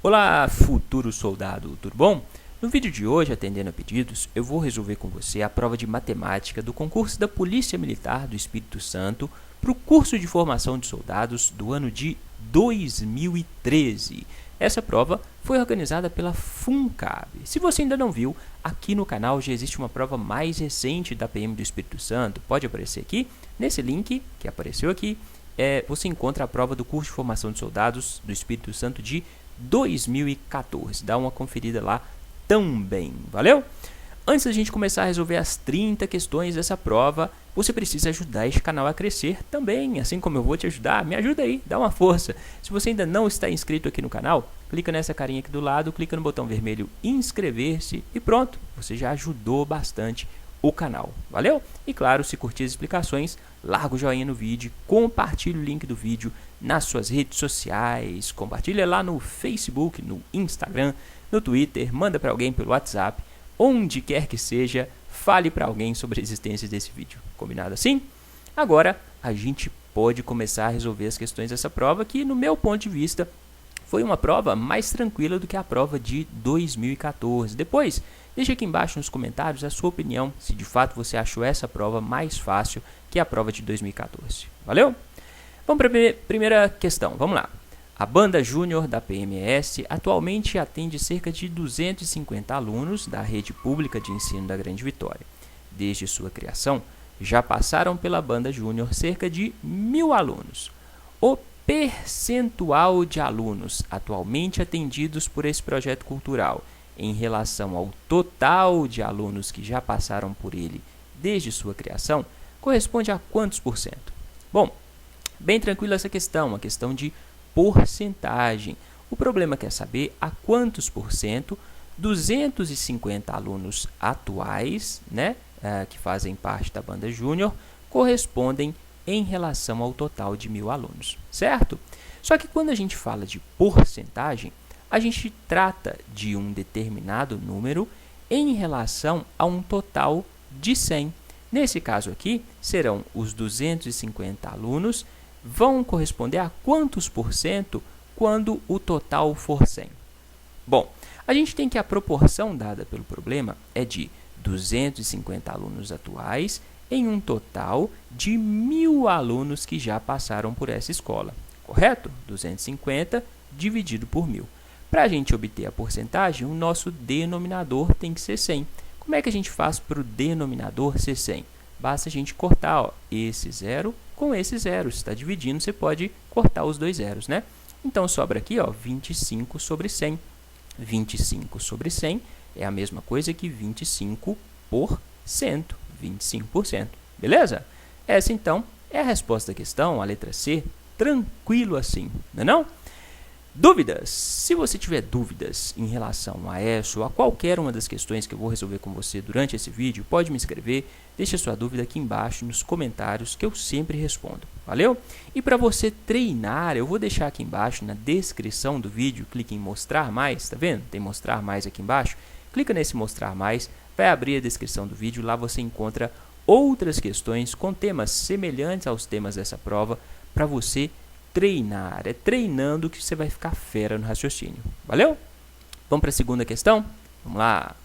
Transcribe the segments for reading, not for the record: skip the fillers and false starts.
Olá, futuro soldado, tudo bom? No vídeo de hoje, atendendo a pedidos, eu vou resolver com você a prova de matemática do concurso da Polícia Militar do Espírito Santo para o curso de formação de soldados do ano de 2013. Essa prova foi organizada pela FUNCAB. Se você ainda não viu, aqui no canal já existe uma prova mais recente da PM do Espírito Santo. Pode aparecer aqui, nesse link que apareceu aqui, você encontra a prova do curso de formação de soldados do Espírito Santo de 2014. Dá uma conferida lá também, valeu? Antes da gente começar a resolver as 30 questões dessa prova, você precisa ajudar este canal a crescer também, assim como eu vou te ajudar. Me ajuda aí, dá uma força. Se você ainda não está inscrito aqui no canal, clica nessa carinha aqui do lado, clica no botão vermelho inscrever-se e pronto, você já ajudou bastante o canal, valeu? E claro, se curtir as explicações, larga o joinha no vídeo, compartilha o link do vídeo nas suas redes sociais, compartilha lá no Facebook, no Instagram, no Twitter, manda para alguém pelo WhatsApp, onde quer que seja, fale para alguém sobre a existência desse vídeo, combinado assim? Agora, a gente pode começar a resolver as questões dessa prova, que no meu ponto de vista, foi uma prova mais tranquila do que a prova de 2014. Depois, deixa aqui embaixo nos comentários a sua opinião, se de fato você achou essa prova mais fácil que a prova de 2014. Valeu? Vamos para a primeira questão, vamos lá. A Banda Júnior da PMS atualmente atende cerca de 250 alunos da rede pública de ensino da Grande Vitória. Desde sua criação, já passaram pela Banda Júnior cerca de 1.000 alunos. O percentual de alunos atualmente atendidos por esse projeto cultural em relação ao total de alunos que já passaram por ele desde sua criação corresponde a quantos por cento? Bom, bem tranquila essa questão, uma questão de porcentagem. O problema quer saber a quantos por cento 250 alunos atuais, que fazem parte da Banda Júnior, correspondem em relação ao total de 1.000 alunos, certo? Só que quando a gente fala de porcentagem, a gente trata de um determinado número em relação a um total de 100. Nesse caso aqui, serão os 250 alunos, vão corresponder a quantos por cento quando o total for 100? Bom, a gente tem que a proporção dada pelo problema é de 250 alunos atuais em um total de 1.000 alunos que já passaram por essa escola, correto? 250 dividido por 1.000. Para a gente obter a porcentagem, o nosso denominador tem que ser 100. Como é que a gente faz para o denominador ser 100? Basta a gente cortar esse zero com esse zero. Se está dividindo, você pode cortar os dois zeros, né? Então, sobra aqui 25 sobre 100. 25 sobre 100 é a mesma coisa que 25%. 25%. Beleza? Essa, então, é a resposta da questão, a letra C. Tranquilo assim, não é não? Dúvidas? Se você tiver dúvidas em relação a essa ou a qualquer uma das questões que eu vou resolver com você durante esse vídeo, pode me escrever, deixa sua dúvida aqui embaixo nos comentários que eu sempre respondo, valeu? E para você treinar, eu vou deixar aqui embaixo na descrição do vídeo, clique em mostrar mais, tá vendo? Tem mostrar mais aqui embaixo, clica nesse mostrar mais, vai abrir a descrição do vídeo, lá você encontra outras questões com temas semelhantes aos temas dessa prova para você treinar. É treinando que você vai ficar fera no raciocínio. Valeu? Vamos para a segunda questão? Vamos lá.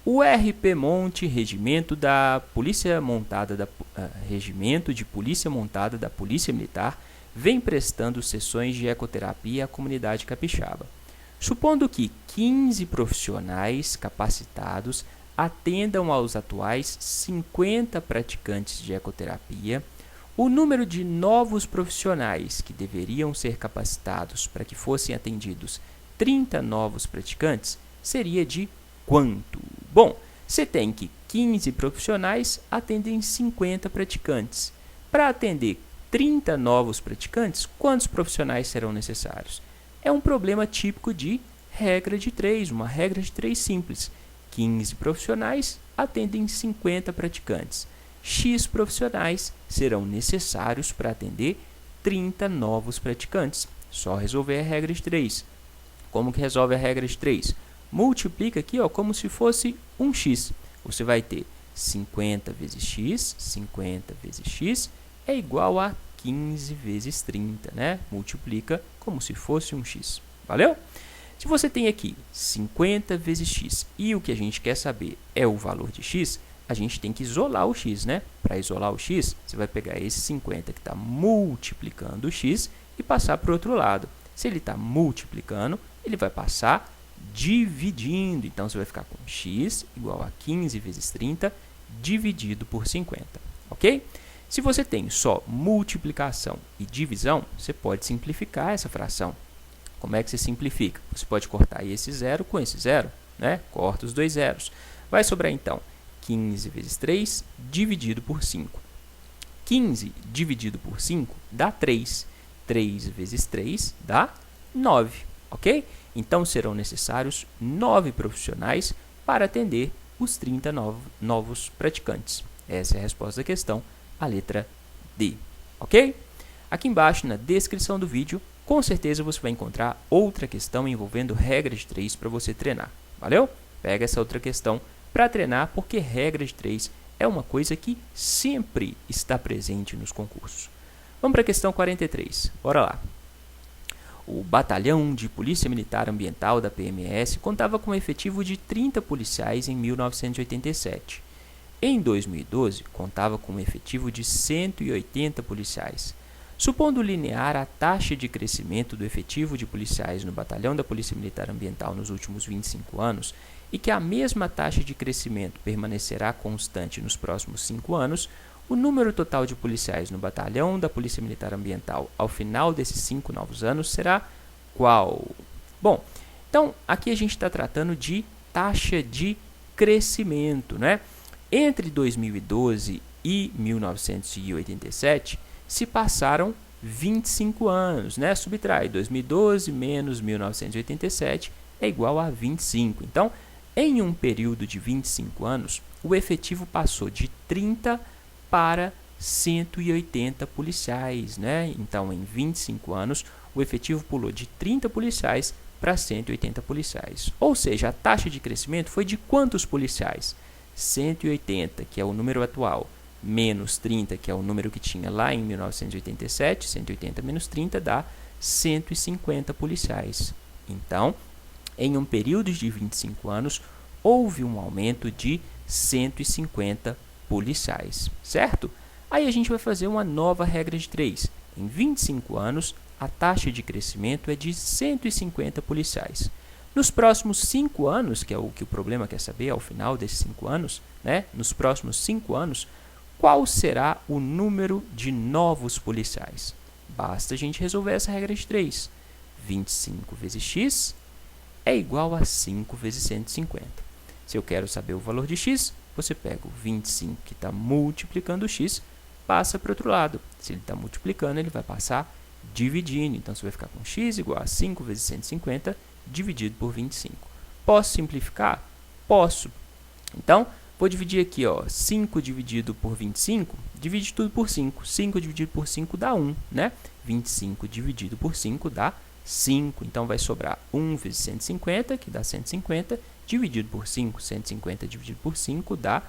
O RP Monte, Regimento de Polícia Montada da Polícia Militar, vem prestando sessões de ecoterapia à comunidade capixaba. Supondo que 15 profissionais capacitados atendam aos atuais 50 praticantes de ecoterapia, o número de novos profissionais que deveriam ser capacitados para que fossem atendidos 30 novos praticantes seria de quanto? Bom, você tem que 15 profissionais atendem 50 praticantes. Para atender 30 novos praticantes, quantos profissionais serão necessários? É um problema típico de regra de 3, uma regra de 3 simples. 15 profissionais atendem 50 praticantes. X profissionais serão necessários para atender 30 novos praticantes. Só resolver a regra de 3. Como que resolve a regra de 3? Multiplica aqui como se fosse um x. Você vai ter 50 vezes x é igual a 15 vezes 30, né? Multiplica como se fosse um x. Valeu? Se você tem aqui 50 vezes x e o que a gente quer saber é o valor de x, a gente tem que isolar o x, né? Para isolar o x, você vai pegar esse 50 que está multiplicando o x e passar para o outro lado. Se ele está multiplicando, ele vai passar dividindo. Então, você vai ficar com x igual a 15 vezes 30 dividido por 50, ok? Se você tem só multiplicação e divisão, você pode simplificar essa fração. Como é que você simplifica? Você pode cortar esse zero com esse zero, né? Corta os dois zeros. Vai sobrar, então, 15 vezes 3 dividido por 5. 15 dividido por 5 dá 3. 3 vezes 3 dá 9, ok? Então, serão necessários 9 profissionais para atender os 30 novos praticantes. Essa é a resposta da questão, a letra D, ok? Aqui embaixo, na descrição do vídeo, com certeza você vai encontrar outra questão envolvendo regra de 3 para você treinar, valeu? Pega essa outra questão para treinar, porque regra de 3 é uma coisa que sempre está presente nos concursos. Vamos para a questão 43, bora lá. O Batalhão de Polícia Militar Ambiental da PMS contava com um efetivo de 30 policiais em 1987. Em 2012, contava com um efetivo de 180 policiais. Supondo linear a taxa de crescimento do efetivo de policiais no Batalhão da Polícia Militar Ambiental nos últimos 25 anos e que a mesma taxa de crescimento permanecerá constante nos próximos 5 anos, o número total de policiais no Batalhão da Polícia Militar Ambiental ao final desses 5 novos anos será qual? Bom, então aqui a gente está tratando de taxa de crescimento, né? Entre 2012 e 1987 se passaram 25 anos, né? Subtrai 2012 menos 1987 é igual a 25. Então, em um período de 25 anos, o efetivo passou de 30 para 180 policiais, né? Então, em 25 anos, o efetivo pulou de 30 policiais para 180 policiais. Ou seja, a taxa de crescimento foi de quantos policiais? 180, que é o número atual, menos 30, que é o número que tinha lá em 1987, 180 menos 30 dá 150 policiais. Então, em um período de 25 anos, houve um aumento de 150 policiais, certo? Aí a gente vai fazer uma nova regra de 3. Em 25 anos, a taxa de crescimento é de 150 policiais. Nos próximos 5 anos, que é o que o problema quer saber ao final desses 5 anos, né? Nos próximos 5 anos, qual será o número de novos policiais? Basta a gente resolver essa regra de 3. 25 vezes x é igual a 5 vezes 150. Se eu quero saber o valor de x, você pega o 25 que está multiplicando o x, passa para o outro lado. Se ele está multiplicando, ele vai passar dividindo. Então, você vai ficar com x igual a 5 vezes 150 dividido por 25. Posso simplificar? Posso. Então, vou dividir aqui, ó, 5 dividido por 25, divide tudo por 5. 5 dividido por 5 dá 1, né? 25 dividido por 5 dá 5. Então, vai sobrar 1 vezes 150, que dá 150, dividido por 5. 150 dividido por 5 dá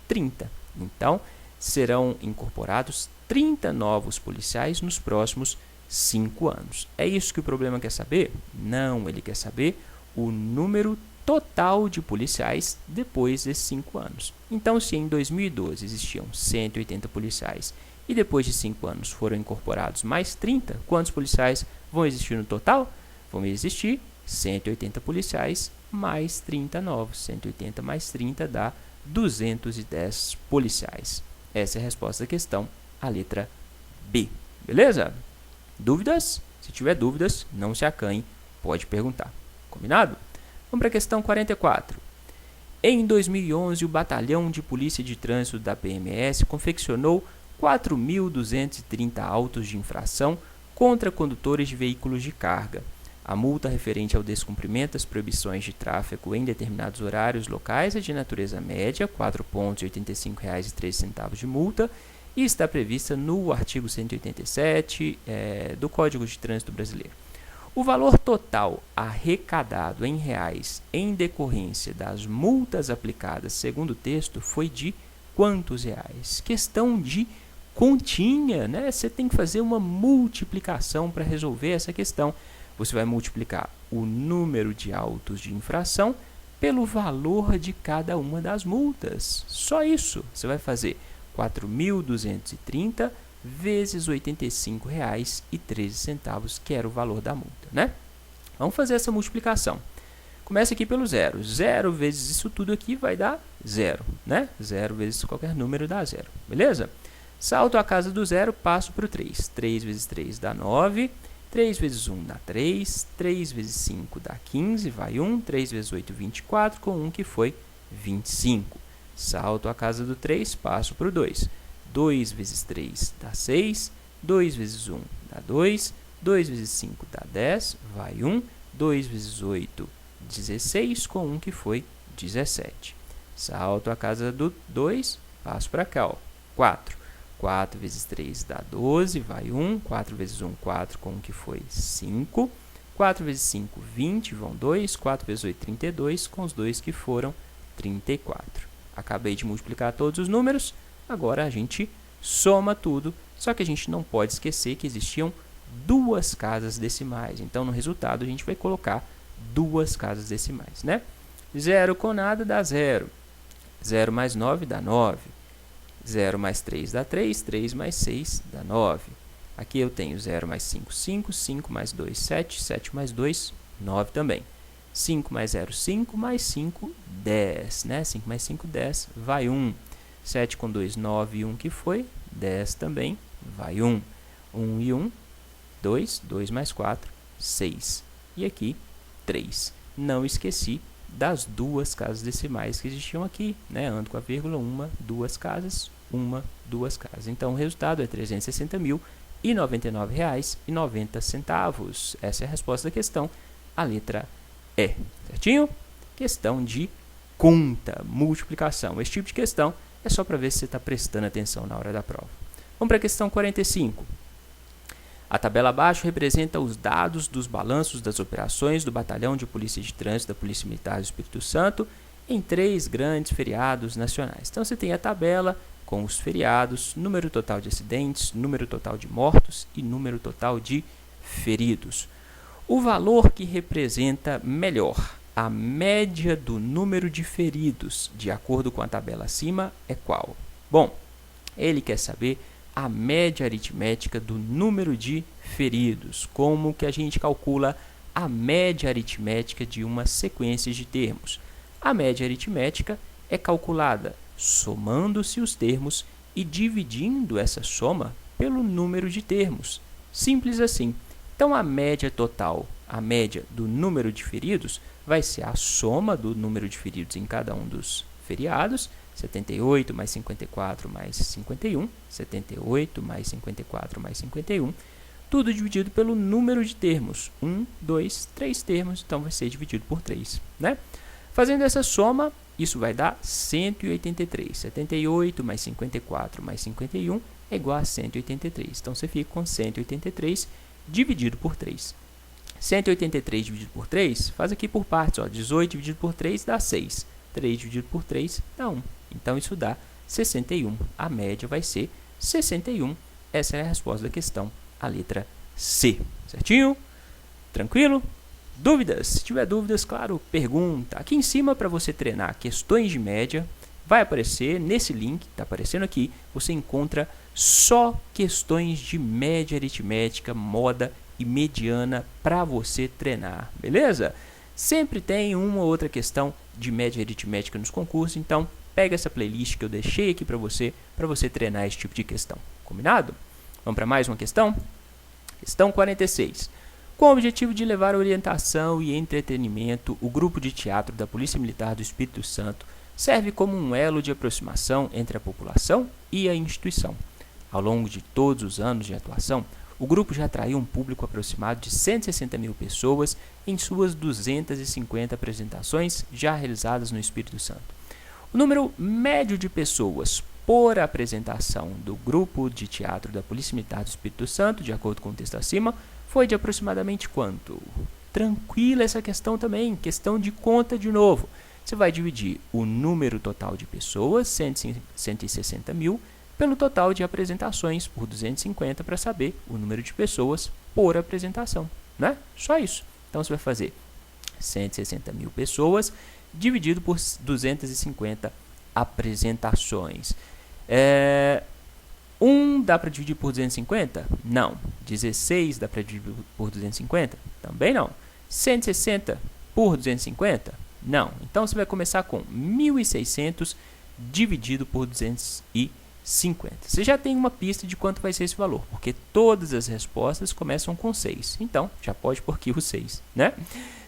30. Então, serão incorporados 30 novos policiais nos próximos 5 anos. É isso que o problema quer saber? Não, ele quer saber o número total de policiais depois desses 5 anos. Então, se em 2012 existiam 180 policiais e depois de 5 anos foram incorporados mais 30, quantos policiais vão existir no total? Vão existir 180 policiais mais 30 novos. 180 mais 30 dá 210 policiais. Essa é a resposta da questão, a letra B. Beleza? Dúvidas? Se tiver dúvidas, não se acanhe, pode perguntar. Combinado? Vamos para a questão 44. Em 2011, o Batalhão de Polícia de Trânsito da PMS confeccionou 4.230 autos de infração contra condutores de veículos de carga. A multa referente ao descumprimento das proibições de tráfego em determinados horários locais é de natureza média, R$ 4,85,13 de multa, e está prevista no artigo 187 do Código de Trânsito Brasileiro. O valor total arrecadado em reais em decorrência das multas aplicadas segundo o texto foi de quantos reais? Questão de continha, né? Você tem que fazer uma multiplicação para resolver essa questão. Você vai multiplicar o número de autos de infração pelo valor de cada uma das multas. Só isso. Você vai fazer 4.230 vezes R$ 85,13, que era o valor da multa, né? Vamos fazer essa multiplicação. Começa aqui pelo zero. 0 vezes isso tudo aqui vai dar 0, né? 0 vezes qualquer número dá 0, beleza? Salto a casa do zero, passo para o 3. 3 vezes 3 dá 9. 3 vezes 1 dá 3. 3 vezes 5 dá 15, vai 1. 3 vezes 8, 24, com 1 que foi 25. Salto a casa do 3, passo para o 2. 2 vezes 3 dá 6. 2 vezes 1 dá 2. 2 vezes 5 dá 10, vai 1. 2 vezes 8, 16, com 1 que foi 17. Salto a casa do 2, passo para cá, ó, 4. 4 vezes 3 dá 12, vai 1. 4 vezes 1, 4, com 1 que foi 5. 4 vezes 5, 20, vão 2. 4 vezes 8, 32, com os 2 que foram 34. Acabei de multiplicar todos os números, agora a gente soma tudo, só que a gente não pode esquecer que existiam duas casas decimais. Então, no resultado, a gente vai colocar duas casas decimais, né? 0 com nada dá 0. 0 mais 9 dá 9. 0 mais 3 dá 3. 3 mais 6 dá 9. Aqui eu tenho 0 mais 5, 5. 5 mais 2, 7. 7 mais 2, 9 também. 5 mais 0, 5. Mais 5, 10, né? 5 mais 5, 10. Vai 1. 7 com 2, 9 e 1 que foi. 10 também. Vai 1. 1 e 1, 2. 2 mais 4, 6. E aqui, 3. Não esqueci das duas casas decimais que existiam aqui, né? Ando com a vírgula, duas casas, duas casas. Então, o resultado é R$ 360.099,90. Essa é a resposta da questão, a letra E, certinho? Questão de conta, multiplicação. Esse tipo de questão é só para ver se você está prestando atenção na hora da prova. Vamos para a questão 45. A tabela abaixo representa os dados dos balanços das operações do Batalhão de Polícia de Trânsito da Polícia Militar do Espírito Santo em 3 grandes feriados nacionais. Então, você tem a tabela com os feriados, número total de acidentes, número total de mortos e número total de feridos. O valor que representa melhor a média do número de feridos, de acordo com a tabela acima, é qual? Bom, ele quer saber a média aritmética do número de feridos. Como que a gente calcula a média aritmética de uma sequência de termos? A média aritmética é calculada somando-se os termos e dividindo essa soma pelo número de termos. Simples assim. Então, a média total, a média do número de feridos, vai ser a soma do número de feridos em cada um dos feriados, 78 mais 54 mais 51, 78 mais 54 mais 51, tudo dividido pelo número de termos, 1, 2, 3 termos, então vai ser dividido por 3, né? Fazendo essa soma, isso vai dar 183, 78 mais 54 mais 51 é igual a 183, então você fica com 183 dividido por 3. 183 dividido por 3, faz aqui por partes, ó, 18 dividido por 3 dá 6, 3 dividido por 3 dá 1. Então, isso dá 61. A média vai ser 61. Essa é a resposta da questão, a letra C. Certinho? Tranquilo? Dúvidas? Se tiver dúvidas, claro, pergunta. Aqui em cima, para você treinar questões de média, vai aparecer nesse link, está aparecendo aqui, você encontra só questões de média aritmética, moda e mediana para você treinar, beleza? Sempre tem uma ou outra questão de média aritmética nos concursos, então pega essa playlist que eu deixei aqui para você treinar esse tipo de questão. Combinado? Vamos para mais uma questão? Questão 46. Com o objetivo de levar orientação e entretenimento, o grupo de teatro da Polícia Militar do Espírito Santo serve como um elo de aproximação entre a população e a instituição. Ao longo de todos os anos de atuação, o grupo já atraiu um público aproximado de 160 mil pessoas em suas 250 apresentações já realizadas no Espírito Santo. O número médio de pessoas por apresentação do grupo de teatro da Polícia Militar do Espírito Santo, de acordo com o texto acima, foi de aproximadamente quanto? Tranquila essa questão também, questão de conta de novo. Você vai dividir o número total de pessoas, 160 mil, pelo total de apresentações por 250 para saber o número de pessoas por apresentação. né? Só isso. Então, você vai fazer 160 mil pessoas dividido por 250 apresentações. 1 dá para dividir por 250? Não. 16 dá para dividir por 250? Também não. 160 por 250? Não. Então, você vai começar com 1.600 dividido por 250. Você já tem uma pista de quanto vai ser esse valor, porque todas as respostas começam com 6. Então, já pode pôr aqui o 6, né?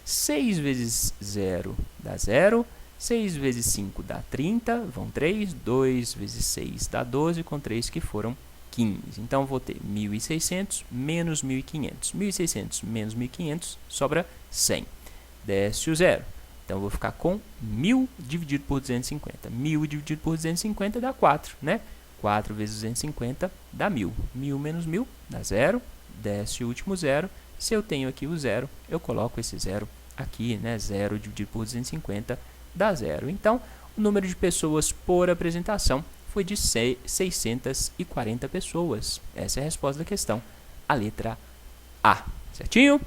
6 vezes 0 dá 0. 6 vezes 5 dá 30, vão 3. 2 vezes 6 dá 12, com 3 que foram 15. Então, vou ter 1.600 menos 1.500. 1.600 menos 1.500 sobra 100. Desce o 0. Então, eu vou ficar com 1.000 dividido por 250. 1.000 dividido por 250 dá 4, né? 4 vezes 250 dá 1.000. 1.000 menos 1.000 dá 0. Desce o último 0. Se eu tenho aqui o 0, eu coloco esse 0 aqui, né? 0 dividido por 250 dá 0. Então, o número de pessoas por apresentação foi de 640 pessoas. Essa é a resposta da questão, a letra A. Certinho?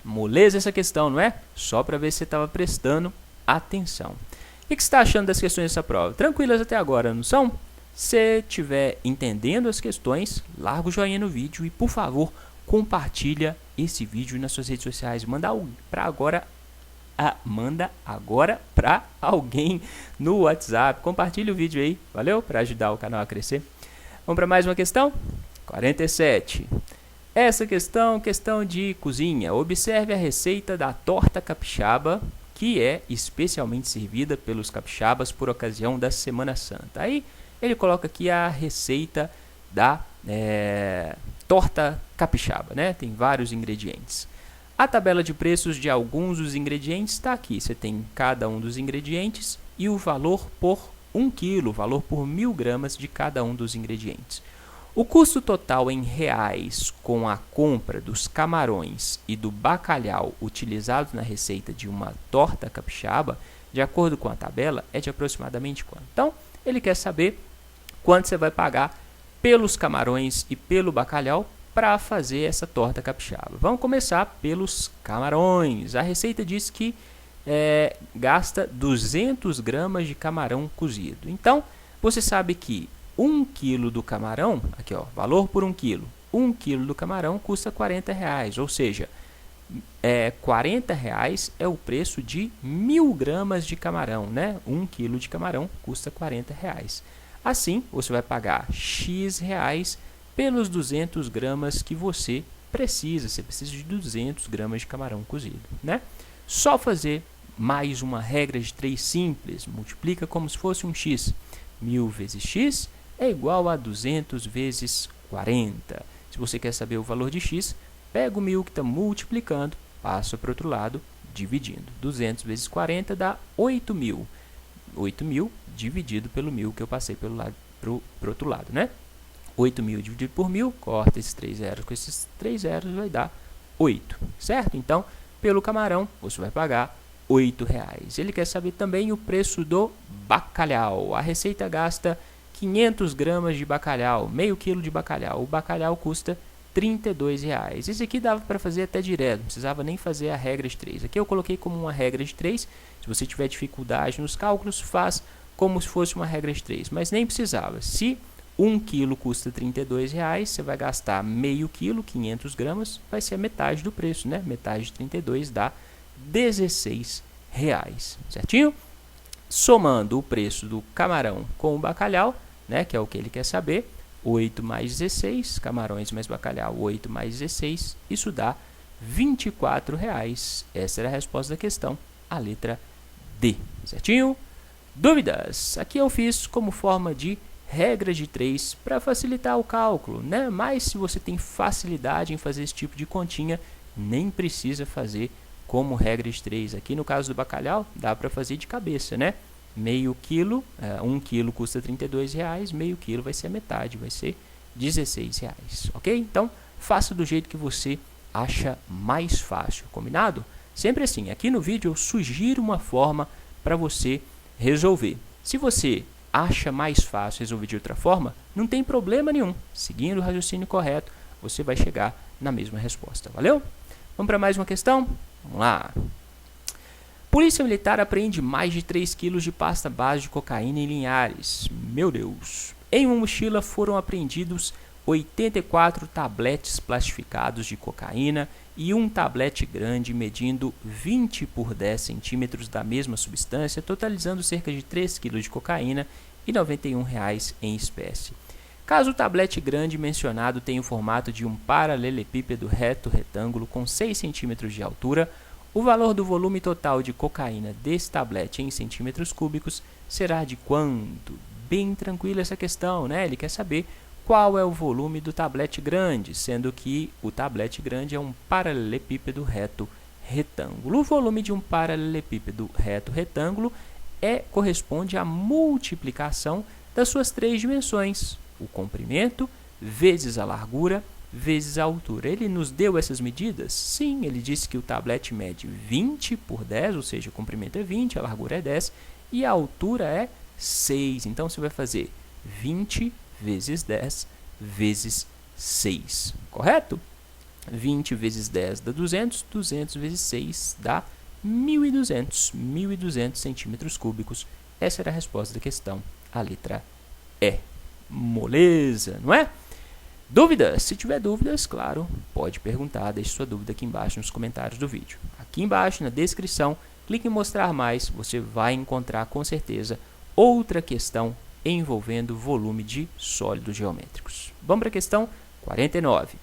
Moleza essa questão, não é? Só para ver se você estava prestando atenção. O que você está achando das questões dessa prova? Tranquilas até agora, não são? Se estiver entendendo as questões, larga o joinha no vídeo e, por favor, compartilha esse vídeo nas suas redes sociais. Manda agora para alguém no WhatsApp. Compartilha o vídeo aí, valeu? Para ajudar o canal a crescer. Vamos para mais uma questão? 47. Essa questão de cozinha. Observe a receita da torta capixaba, que é especialmente servida pelos capixabas por ocasião da Semana Santa. Aí ele coloca aqui a receita da torta capixaba, né? Tem vários ingredientes. A tabela de preços de alguns dos ingredientes está aqui. Você tem cada um dos ingredientes e o valor por 1 quilo, o valor por 1.000 gramas de cada um dos ingredientes. O custo total em reais com a compra dos camarões e do bacalhau utilizados na receita de uma torta capixaba, de acordo com a tabela, é de aproximadamente quanto? Então, ele quer saber quanto você vai pagar pelos camarões e pelo bacalhau para fazer essa torta capixaba. Vamos começar pelos camarões. A receita diz que gasta 200 gramas de camarão cozido. Então, você sabe que 1 quilo do camarão, aqui ó, valor por 1 quilo. 1 quilo do camarão custa R$40, ou seja, R$40 é o preço de 1.000 gramas de camarão, né? 1 quilo de camarão custa R$40. Assim, você vai pagar X reais pelos 200 gramas que você precisa. Você precisa de 200 gramas de camarão cozido, né? Só fazer mais uma regra de 3 simples. Multiplica como se fosse um x. 1.000 vezes x é igual a 200 vezes 40. Se você quer saber o valor de x, pega o 1.000 que está multiplicando, passa para o outro lado, dividindo. 200 vezes 40 dá 8.000. 8.000 dividido pelo 1.000 que eu passei pro outro lado, né? 8.000 dividido por 1.000, corta esses 3 zeros com esses 3 zeros, vai dar 8, certo? Então, pelo camarão, você vai pagar R$8. Ele quer saber também o preço do bacalhau. A receita gasta 500 gramas de bacalhau, meio quilo de bacalhau. O bacalhau custa R$32. Esse aqui dava para fazer até direto, não precisava nem fazer a regra de 3. Aqui eu coloquei como uma regra de 3. Se você tiver dificuldade nos cálculos, faz como se fosse uma regra de 3, mas nem precisava. Se 1 quilo custa R$32, você vai gastar meio quilo, 500 gramas, vai ser a metade do preço, né? Metade de 32 dá R$16, certinho? Somando o preço do camarão com o bacalhau, né, que é o que ele quer saber, 8 mais 16, camarões mais bacalhau, 8 mais 16, isso dá R$24. Essa era a resposta da questão, a letra D, certinho? Dúvidas? Aqui eu fiz como forma de regra de 3 para facilitar o cálculo, né? Mas se você tem facilidade em fazer esse tipo de continha, nem precisa fazer como regra de 3. Aqui no caso do bacalhau, dá para fazer de cabeça, né? Meio quilo, 1 quilo custa R$32, meio quilo vai ser a metade, vai ser R$16, ok? Então, faça do jeito que você acha mais fácil, combinado? Sempre assim, aqui no vídeo eu sugiro uma forma para você resolver. Se você acha mais fácil resolver de outra forma, não tem problema nenhum. Seguindo o raciocínio correto, você vai chegar na mesma resposta. Valeu? Vamos para mais uma questão? Vamos lá. Polícia Militar apreende mais de 3 quilos de pasta base de cocaína em Linhares. Meu Deus! Em uma mochila foram apreendidos 84 tabletes plastificados de cocaína e um tablete grande medindo 20 por 10 centímetros da mesma substância, totalizando cerca de 3 quilos de cocaína e R$ 91 em espécie. Caso o tablete grande mencionado tenha o formato de um paralelepípedo reto-retângulo com 6 centímetros de altura, o valor do volume total de cocaína desse tablete em centímetros cúbicos será de quanto? Bem tranquila essa questão, né? Ele quer saber qual é o volume do tablete grande, sendo que o tablete grande é um paralelepípedo reto-retângulo. O volume de um paralelepípedo reto-retângulo corresponde à multiplicação das suas 3 dimensões, o comprimento vezes a largura vezes a altura. Ele nos deu essas medidas? Sim, ele disse que o tablete mede 20 por 10, ou seja, o comprimento é 20, a largura é 10 e a altura é 6. Então, você vai fazer 20 vezes 10 vezes 6, correto? 20 vezes 10 dá 200, 200 vezes 6 dá 1.200 centímetros cúbicos. Essa era a resposta da questão, a letra E. Moleza, não é? Dúvidas? Se tiver dúvidas, claro, pode perguntar, deixe sua dúvida aqui embaixo nos comentários do vídeo. Aqui embaixo, na descrição, clique em mostrar mais, você vai encontrar com certeza outra questão envolvendo volume de sólidos geométricos. Vamos para a questão 49.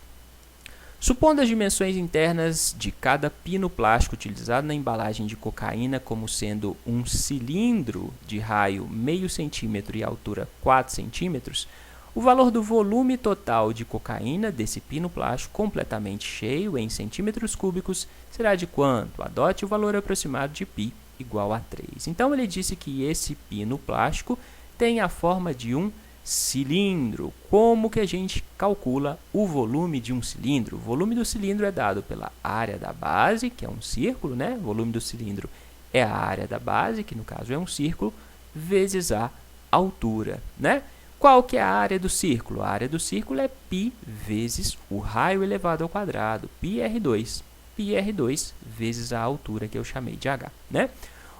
Supondo as dimensões internas de cada pino plástico utilizado na embalagem de cocaína como sendo um cilindro de raio meio centímetro e altura 4 centímetros, o valor do volume total de cocaína desse pino plástico completamente cheio em centímetros cúbicos será de quanto? Adote o valor aproximado de π igual a 3. Então, ele disse que esse pino plástico tem a forma de um cilindro. Como que a gente calcula o volume de um cilindro? O volume do cilindro é dado pela área da base, que é um círculo, né? O volume do cilindro é a área da base, que no caso é um círculo, vezes a altura, né? Qual que é a área do círculo? A área do círculo é π vezes o raio elevado ao quadrado, πr2. πr2 vezes a altura que eu chamei de h, né?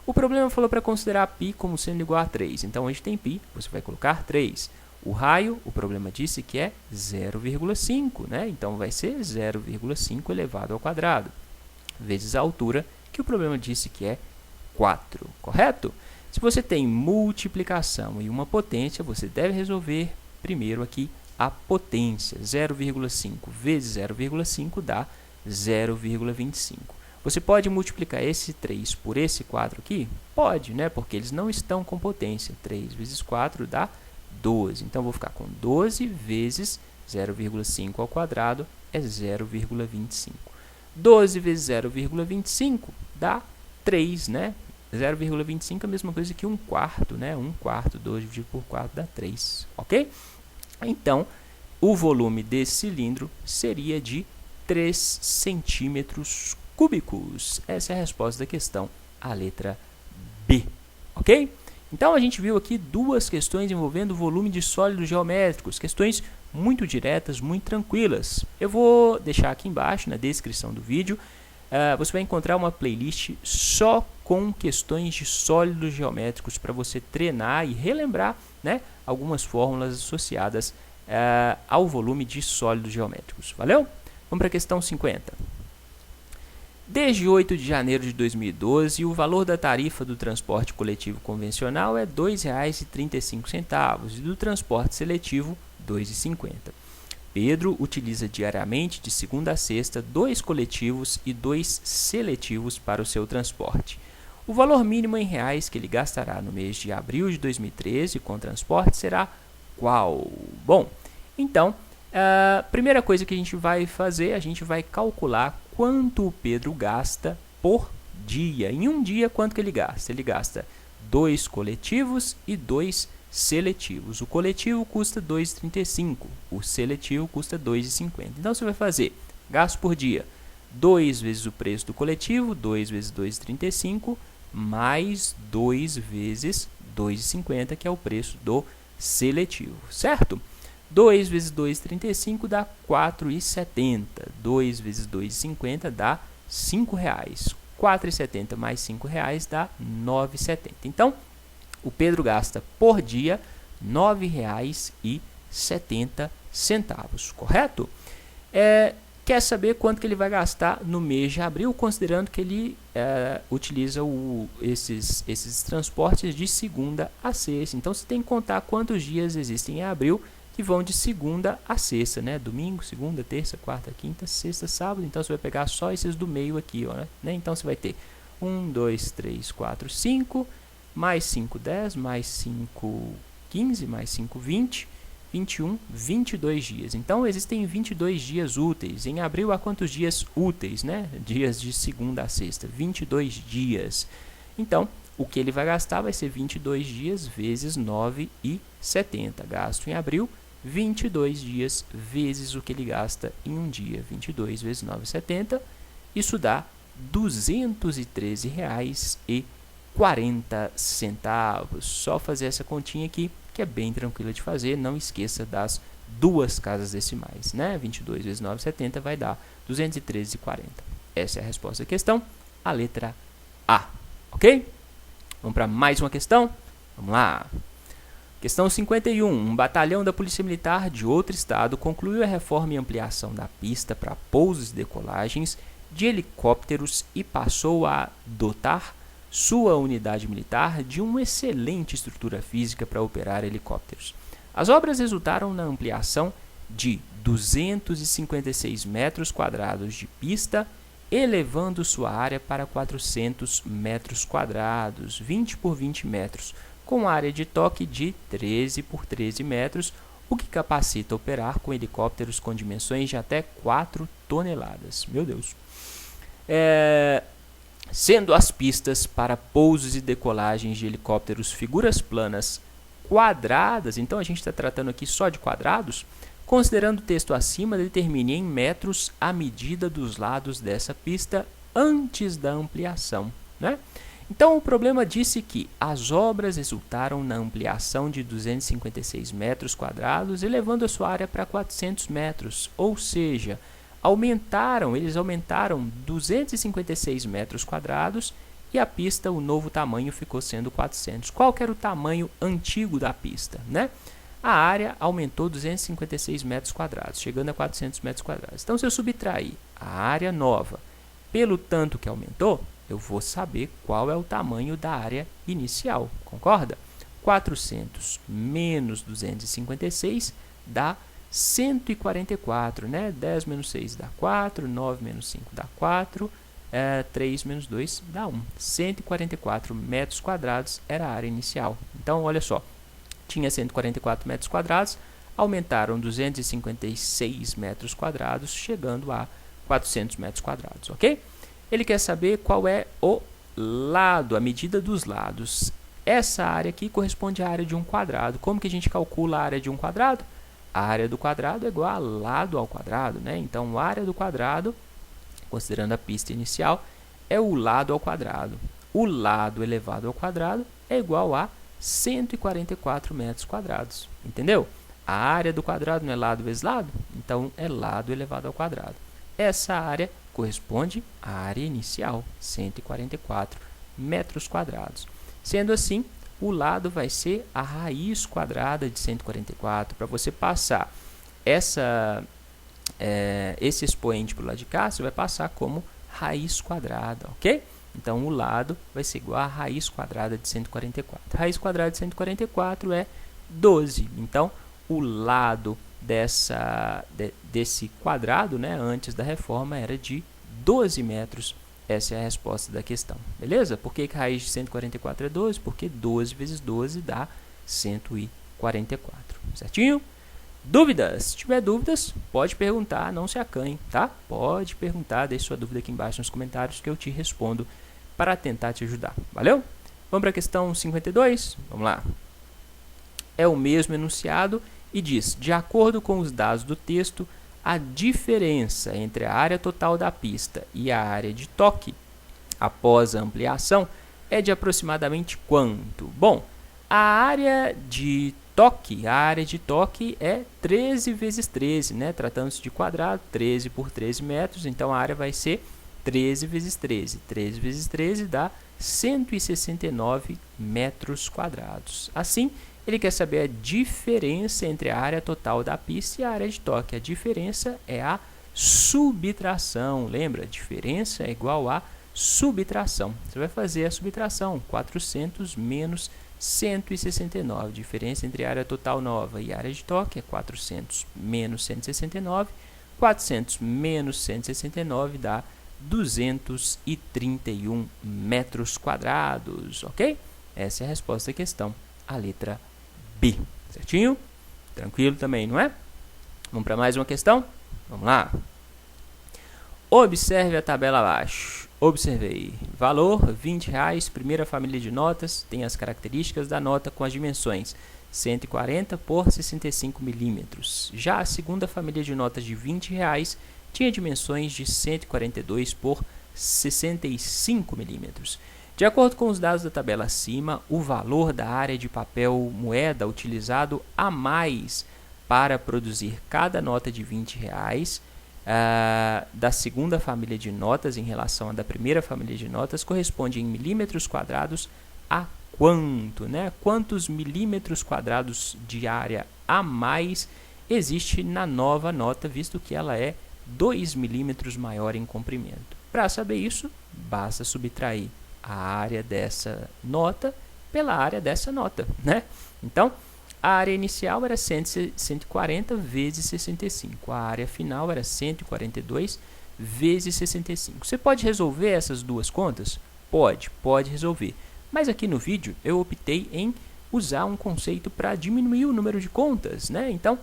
O problema falou para considerar π como sendo igual a 3. Então, onde tem π, você vai colocar 3. O raio, o problema disse que é 0,5, né? Então, vai ser 0,5 elevado ao quadrado, vezes a altura, que o problema disse que é 4, correto? Se você tem multiplicação e uma potência, você deve resolver primeiro aqui a potência. 0,5 vezes 0,5 dá 0,25. Você pode multiplicar esse 3 por esse 4 aqui? Pode, né? Porque eles não estão com potência. 3 vezes 4 dá 12. Então, eu vou ficar com 12 vezes 0,5 ao quadrado é 0,25. 12 vezes 0,25 dá 3, né? 0,25 é a mesma coisa que 1/4, né? 1/4, 12 dividido por 4 dá 3, ok? Então, o volume desse cilindro seria de 3 centímetros cúbicos. Essa é a resposta da questão, a letra B, ok? Então, a gente viu aqui duas questões envolvendo volume de sólidos geométricos, questões muito diretas, muito tranquilas. Eu vou deixar aqui embaixo, na descrição do vídeo, você vai encontrar uma playlist só com questões de sólidos geométricos para você treinar e relembrar, né, algumas fórmulas associadas ao volume de sólidos geométricos. Valeu? Vamos para a questão 50. Desde 8 de janeiro de 2012, o valor da tarifa do transporte coletivo convencional é R$ 2,35 e do transporte seletivo R$ 2,50. Pedro utiliza diariamente, de segunda a sexta, 2 coletivos e 2 seletivos para o seu transporte. O valor mínimo em reais que ele gastará no mês de abril de 2013 com transporte será qual? Bom, então, a primeira coisa que a gente vai fazer, a gente vai calcular quanto o Pedro gasta por dia. Em um dia, quanto que ele gasta? Ele gasta 2 coletivos e 2 seletivos. O coletivo custa R$ 2,35, o seletivo custa R$ 2,50. Então, você vai fazer gasto por dia, 2 vezes o preço do coletivo, 2 vezes 2,35, mais 2 vezes 2,50, que é o preço do seletivo, certo? 2 vezes 2,35 dá R$ 4,70. 2 vezes 2,50 dá R$ 5. R$ 4,70 mais R$ 5 dá R$ 9,70. Então, o Pedro gasta por dia R$ 9,70, correto? Quer saber quanto que ele vai gastar no mês de abril, considerando que ele utiliza esses transportes de segunda a sexta. Então, você tem que contar quantos dias existem em abril que vão de segunda a sexta, né? Domingo, segunda, terça, quarta, quinta, sexta, sábado. Então, você vai pegar só esses do meio aqui, ó, né? Então, você vai ter 1, 2, 3, 4, 5, mais 5, 10, mais 5, 15, mais 5, 20, 21, 22 dias. Então, existem 22 dias úteis. Em abril, há quantos dias úteis, né? Dias de segunda a sexta. 22 dias. Então, o que ele vai gastar vai ser 22 dias vezes 9,70. Gasto em abril, 22 dias vezes o que ele gasta em um dia. 22 vezes 9,70. Isso dá R$ 213,40. Só fazer essa continha aqui, que é bem tranquila de fazer. Não esqueça das duas casas decimais, né? 22 vezes 9,70 vai dar R$ 213,40. Essa é a resposta da questão, a letra A, ok? Vamos para mais uma questão? Vamos lá. Questão 51. Um batalhão da Polícia Militar de outro estado concluiu a reforma e ampliação da pista para pousos e decolagens de helicópteros e passou a dotar sua unidade militar de uma excelente estrutura física para operar helicópteros. As obras resultaram na ampliação de 256 metros quadrados de pista, elevando sua área para 400 metros quadrados, 20 por 20 metros, com área de toque de 13 por 13 metros, o que capacita operar com helicópteros com dimensões de até 4 toneladas. Meu Deus! Sendo as pistas para pousos e decolagens de helicópteros figuras planas quadradas, então a gente está tratando aqui só de quadrados, considerando o texto acima, determine em metros a medida dos lados dessa pista antes da ampliação, né? Então, o problema disse que as obras resultaram na ampliação de 256 metros quadrados, elevando a sua área para 400 metros, ou seja, eles aumentaram 256 metros quadrados e a pista, o novo tamanho ficou sendo 400. Qual que era o tamanho antigo da pista, né? A área aumentou 256 metros quadrados, chegando a 400 metros quadrados. Então, se eu subtrair a área nova pelo tanto que aumentou, eu vou saber qual é o tamanho da área inicial, concorda? 400 menos 256 dá 144, né? 10 menos 6 dá 4, 9 menos 5 dá 4, 3 menos 2 dá 1. 144 metros quadrados era a área inicial. Então, olha só, tinha 144 metros quadrados, aumentaram 256 metros quadrados, chegando a 400 metros quadrados, ok? Ele quer saber qual é o lado, a medida dos lados. Essa área aqui corresponde à área de um quadrado. Como que a gente calcula a área de um quadrado? A área do quadrado é igual a lado ao quadrado, né? Então, a área do quadrado, considerando a pista inicial, é o lado ao quadrado. O lado elevado ao quadrado é igual a 144 metros quadrados, entendeu? A área do quadrado não é lado vezes lado? Então, é lado elevado ao quadrado. Essa área corresponde à área inicial, 144 metros quadrados. Sendo assim, o lado vai ser a raiz quadrada de 144. Para você passar esse expoente para o lado de cá, você vai passar como raiz quadrada, ok? Então, o lado vai ser igual a raiz quadrada de 144. Raiz quadrada de 144 é 12. Então, o lado desse quadrado, né, antes da reforma, era de 12 metros. Essa é a resposta da questão, beleza? Por que raiz de 144 é 12? Porque 12 vezes 12 dá 144, certinho? Dúvidas? Se tiver dúvidas, pode perguntar, não se acanhe, tá? Pode perguntar, deixe sua dúvida aqui embaixo nos comentários que eu te respondo para tentar te ajudar, valeu? Vamos para a questão 52? Vamos lá. É o mesmo enunciado e diz, de acordo com os dados do texto, a diferença entre a área total da pista e a área de toque após a ampliação é de aproximadamente quanto? Bom, a área de toque. A área de toque é 13 vezes 13, né? Tratando-se de quadrado, 13 por 13 metros, então a área vai ser 13 vezes 13. 13 vezes 13 dá 169 metros quadrados. Assim, ele quer saber a diferença entre a área total da pista e a área de toque. A diferença é a subtração. Lembra? A diferença é igual a subtração. Você vai fazer a subtração. 400 menos 169. A diferença entre a área total nova e a área de toque é 400 menos 169. 400 menos 169 dá 231 metros quadrados, ok? Essa é a resposta à questão, a letra B, certinho? Tranquilo também, não é? Vamos para mais uma questão? Vamos lá. Observe a tabela abaixo. Observei. Valor, R$20, primeira família de notas, tem as características da nota com as dimensões 140 por 65 milímetros. Já a segunda família de notas de R$20 tinha dimensões de 142 por 65 milímetros. De acordo com os dados da tabela acima, o valor da área de papel moeda utilizado a mais para produzir cada nota de R$20 da segunda família de notas em relação à da primeira família de notas corresponde em milímetros quadrados a quanto, né? Quantos milímetros quadrados de área a mais existe na nova nota, visto que ela é 2 milímetros maior em comprimento. Para saber isso, basta subtrair a área dessa nota pela área dessa nota, né? Então, a área inicial era 140 vezes 65. A área final era 142 vezes 65. Você pode resolver essas duas contas? Pode resolver. Mas aqui no vídeo eu optei em usar um conceito para diminuir o número de contas, né? Então,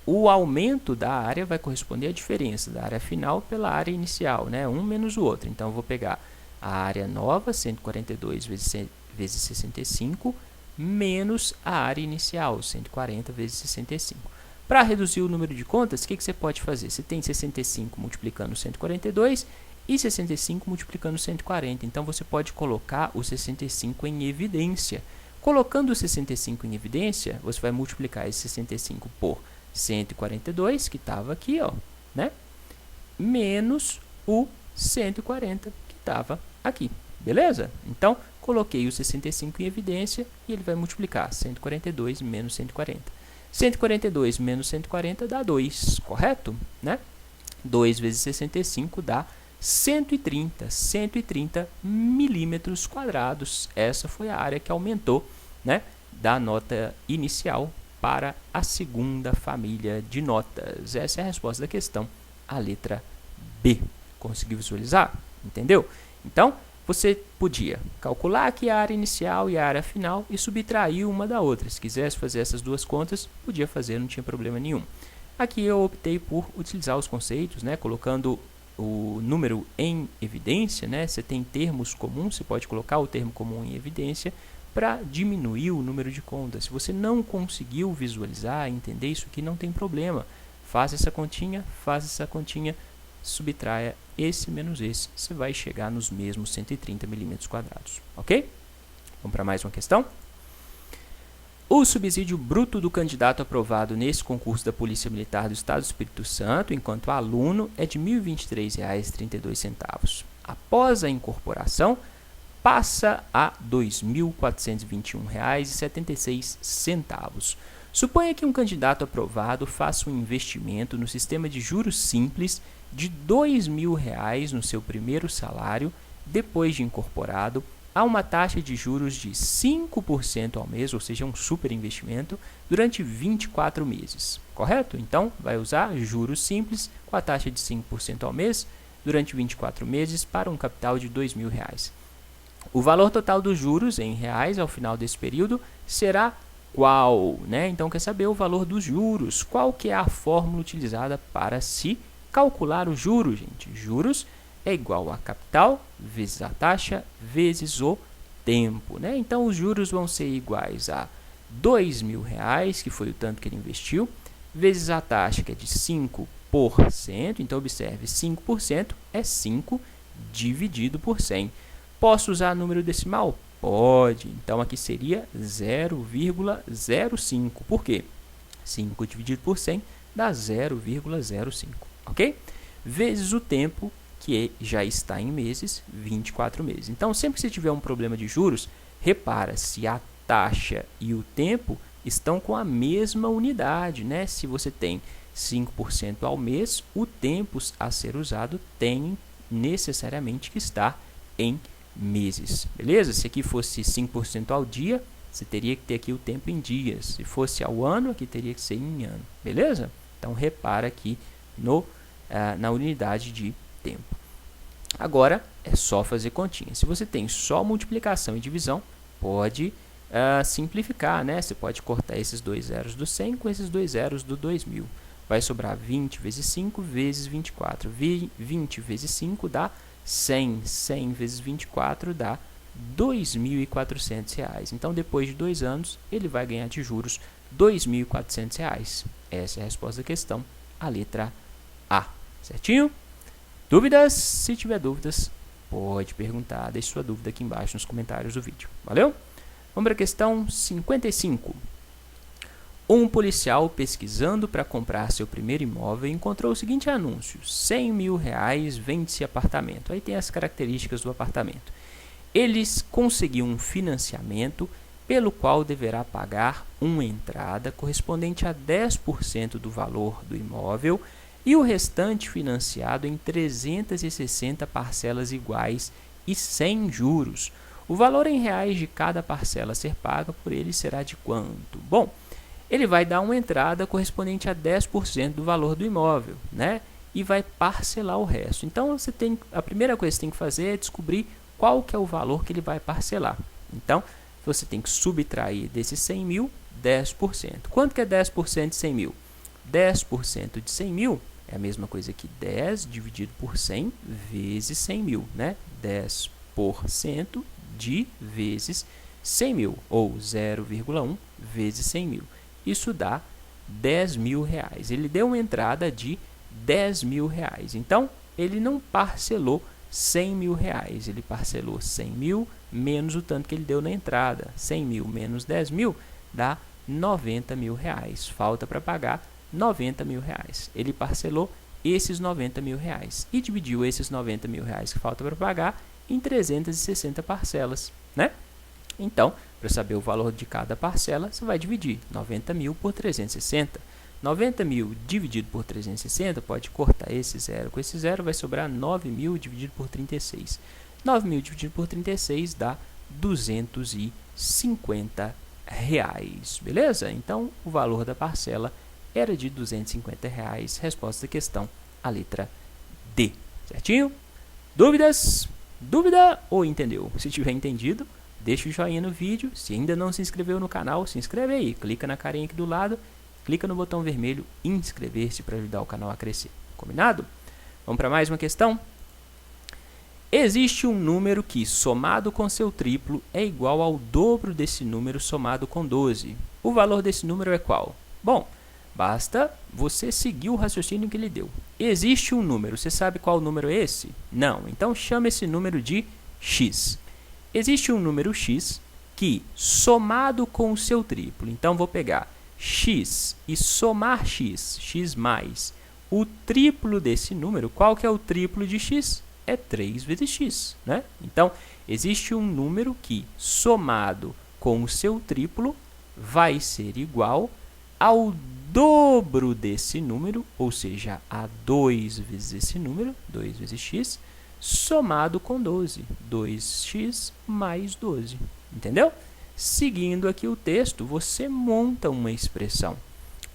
o aumento da área vai corresponder à diferença da área final pela área inicial, né? Um menos o outro. Então, eu vou pegar a área nova, 142 vezes 65, menos a área inicial, 140 vezes 65. Para reduzir o número de contas, o que você pode fazer? Você tem 65 multiplicando 142 e 65 multiplicando 140. Então, você pode colocar o 65 em evidência. Colocando o 65 em evidência, você vai multiplicar esse 65 por 142, que estava aqui, ó, né? Menos o 140, que estava aqui. Beleza? Então, coloquei o 65 em evidência e ele vai multiplicar 142 menos 140. 142 menos 140 dá 2, correto? Né? 2 vezes 65 dá 130 milímetros quadrados. Essa foi a área que aumentou, né, da nota inicial para a segunda família de notas. Essa é a resposta da questão, a letra B. Conseguiu visualizar? Entendeu? Então, você podia calcular aqui a área inicial e a área final e subtrair uma da outra. Se quisesse fazer essas duas contas, podia fazer, não tinha problema nenhum. Aqui eu optei por utilizar os conceitos, né, colocando o número em evidência, né? Você tem termos comuns, você pode colocar o termo comum em evidência para diminuir o número de contas. Se você não conseguiu visualizar, entender isso aqui, não tem problema. Faça essa continha, subtraia esse menos esse, você vai chegar nos mesmos 130 milímetros quadrados, ok? Vamos para mais uma questão? O subsídio bruto do candidato aprovado nesse concurso da Polícia Militar do Estado do Espírito Santo, enquanto aluno, é de R$ 1.023,32. Após a incorporação, passa a R$ 2.421,76. Suponha que um candidato aprovado faça um investimento no sistema de juros simples de R$ 2.000 no seu primeiro salário, depois de incorporado, a uma taxa de juros de 5% ao mês, ou seja, um super investimento, durante 24 meses, correto? Então, vai usar juros simples com a taxa de 5% ao mês durante 24 meses para um capital de R$ 2.000. O valor total dos juros em reais ao final desse período será qual, né? Então, quer saber o valor dos juros? Qual que é a fórmula utilizada para se calcular os juros, gente? Juros é igual a capital vezes a taxa vezes o tempo, né? Então, os juros vão ser iguais a R$ 2.000, que foi o tanto que ele investiu, vezes a taxa, que é de 5%. Então, observe, 5% é 5 dividido por 100. Posso usar número decimal? Pode. Então, aqui seria 0,05. Por quê? 5 dividido por 100 dá 0,05, ok? Vezes o tempo, que já está em meses, 24 meses. Então, sempre que você tiver um problema de juros, repara se a taxa e o tempo estão com a mesma unidade, né? Se você tem 5% ao mês, o tempo a ser usado tem necessariamente que estar em meses, beleza? Se aqui fosse 5% ao dia, você teria que ter aqui o tempo em dias. Se fosse ao ano, aqui teria que ser em ano, beleza? Então, repara aqui na unidade de tempo. Agora, é só fazer continha. Se você tem só multiplicação e divisão, pode simplificar, né? Você pode cortar esses dois zeros do 100 com esses dois zeros do 2000. Vai sobrar 20 vezes 5 vezes 24. 20 vezes 5 dá 100. 100 vezes 24 dá R$ 2.400. Então, depois de 2 anos, ele vai ganhar de juros R$ 2.400. Essa é a resposta da questão, a letra A. Certinho? Dúvidas? Se tiver dúvidas, pode perguntar. Deixe sua dúvida aqui embaixo nos comentários do vídeo. Valeu? Vamos para a questão 55. Um policial pesquisando para comprar seu primeiro imóvel encontrou o seguinte anúncio: R$100 mil, vende-se apartamento. Aí tem as características do apartamento. Eles conseguiu um financiamento pelo qual deverá pagar uma entrada correspondente a 10% do valor do imóvel e o restante financiado em 360 parcelas iguais e sem juros. O valor em reais de cada parcela a ser paga por ele será de quanto? Bom, ele vai dar uma entrada correspondente a 10% do valor do imóvel, né? E vai parcelar o resto. Então, a primeira coisa que você tem que fazer é descobrir qual que é o valor que ele vai parcelar. Então, você tem que subtrair desses 100 mil, 10%. Quanto que é 10% de 100 mil? 10% de 100 mil é a mesma coisa que 10 dividido por 100 vezes 100 mil, né? 10% de vezes 100 mil, ou 0,1 vezes 100 mil. Isso dá R$10 mil. Ele deu uma entrada de R$10 mil. Então, ele não parcelou R$100 mil. Ele parcelou 100 mil menos o tanto que ele deu na entrada. 100 mil menos 10 mil dá R$90 mil. Falta para pagar R$90 mil. Ele parcelou esses R$90 mil e dividiu esses R$90 mil que falta para pagar em 360 parcelas, né? Então, para saber o valor de cada parcela, você vai dividir 90 mil por 360. 90 mil dividido por 360, pode cortar esse zero com esse zero, vai sobrar 9 mil dividido por 36. 9 mil dividido por 36 dá R$250, beleza? Então, o valor da parcela era de R$250. Resposta da questão, a letra D. Certinho? Dúvidas? Dúvida ou entendeu? Se tiver entendido, deixa o joinha no vídeo. Se ainda não se inscreveu no canal, se inscreve aí. Clica na carinha aqui do lado, clica no botão vermelho inscrever-se para ajudar o canal a crescer. Combinado? Vamos para mais uma questão? Existe um número que, somado com seu triplo, é igual ao dobro desse número somado com 12. O valor desse número é qual? Bom, basta você seguir o raciocínio que ele deu. Existe um número, você sabe qual número é esse? Não, então chama esse número de x. Existe um número x que, somado com o seu triplo, então vou pegar x e somar x mais o triplo desse número. Qual que é o triplo de x? É 3 vezes x, né? Então, existe um número que, somado com o seu triplo, vai ser igual ao dobro desse número, ou seja, a 2 vezes esse número, 2 vezes x, somado com 12, 2x mais 12, entendeu? Seguindo aqui o texto, você monta uma expressão.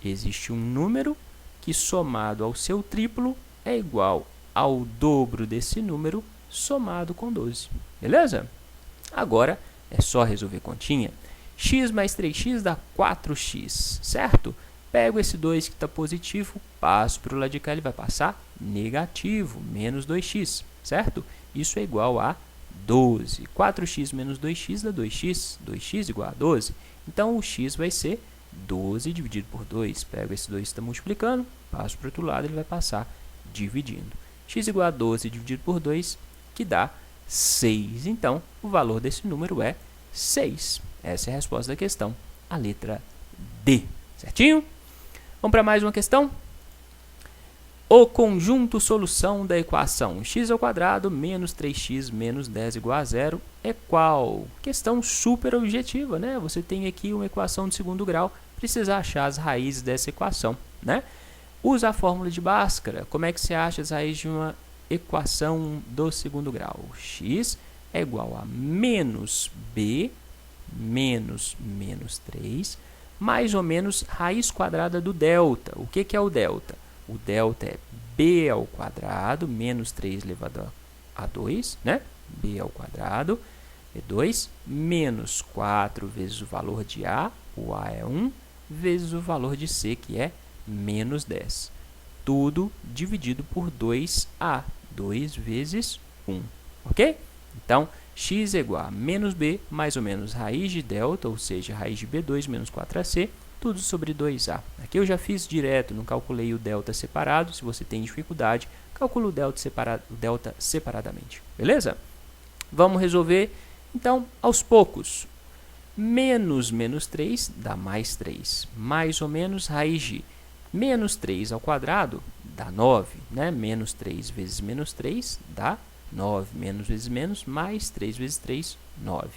Existe um número que, somado ao seu triplo, é igual ao dobro desse número, somado com 12, beleza? Agora, é só resolver continha. X mais 3x dá 4x, certo? Pego esse 2 que está positivo, passo para o lado de cá, ele vai passar negativo, menos 2x, certo? Isso é igual a 12. 4x menos 2x dá 2x, 2x igual a 12. Então, o x vai ser 12 dividido por 2. Pego esse 2 que está multiplicando, passo para o outro lado, ele vai passar dividindo. X igual a 12 dividido por 2, que dá 6. Então, o valor desse número é 6. Essa é a resposta da questão, a letra D. Certinho? Vamos para mais uma questão? O conjunto solução da equação x² menos 3x menos 10 igual a 0 é qual? Questão super objetiva, né? Você tem aqui uma equação de segundo grau, precisa achar as raízes dessa equação, né? Usa a fórmula de Bhaskara. Como é que você acha as raízes de uma equação do segundo grau? X é igual a menos b menos 3, mais ou menos raiz quadrada do delta. O que é o delta? O delta é b ao quadrado menos 3 elevado a 2, né? B ao quadrado é 2, menos 4 vezes o valor de A, o A é 1, vezes o valor de C, que é menos 10. Tudo dividido por 2A, 2 vezes 1, ok? Então, x é igual a menos b, mais ou menos raiz de delta, ou seja, raiz de b2 menos 4ac, tudo sobre 2a. Aqui eu já fiz direto, não calculei o delta separado. Se você tem dificuldade, calcula o delta separadamente. Beleza? Vamos resolver, então, aos poucos. Menos 3 dá mais 3. Mais ou menos raiz de menos 3 ao quadrado dá 9. Né? Menos 3 vezes menos 3 dá 9. Menos vezes menos, mais 3 vezes 3, 9.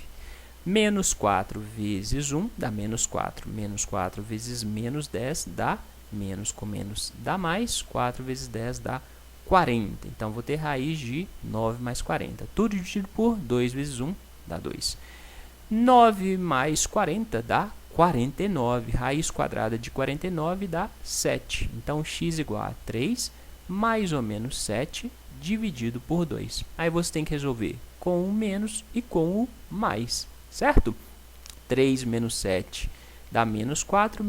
Menos 4 vezes 1 dá menos 4. Menos 4 vezes menos 10 dá menos com menos dá mais. 4 vezes 10 dá 40. Então, vou ter raiz de 9 mais 40. Tudo dividido por 2 vezes 1 dá 2. 9 mais 40 dá 49. Raiz quadrada de 49 dá 7. Então, x igual a 3 mais ou menos 7 dividido por 2. Aí você tem que resolver com o menos e com o mais. Certo? 3 menos 7 dá menos 4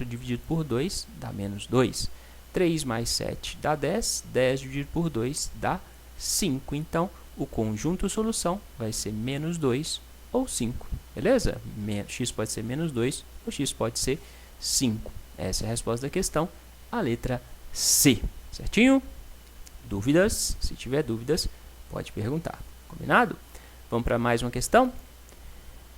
dividido por 2 dá menos 2. 3 mais 7 dá 10, 10 dividido por 2 dá 5. Então, o conjunto solução vai ser menos 2 ou 5. Beleza? X pode ser menos 2 ou x pode ser 5. Essa é a resposta da questão, a letra C. Certinho? Dúvidas? Se tiver dúvidas, pode perguntar. Combinado? Vamos para mais uma questão?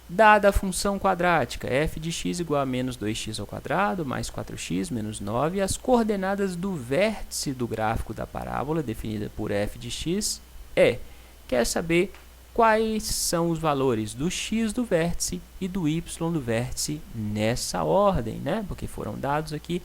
Dada a função quadrática f de x igual a menos 2x ao quadrado, mais 4x, menos 9, as coordenadas do vértice do gráfico da parábola, definida por f de x, quer saber quais são os valores do x do vértice e do y do vértice nessa ordem, né? Porque foram dados aqui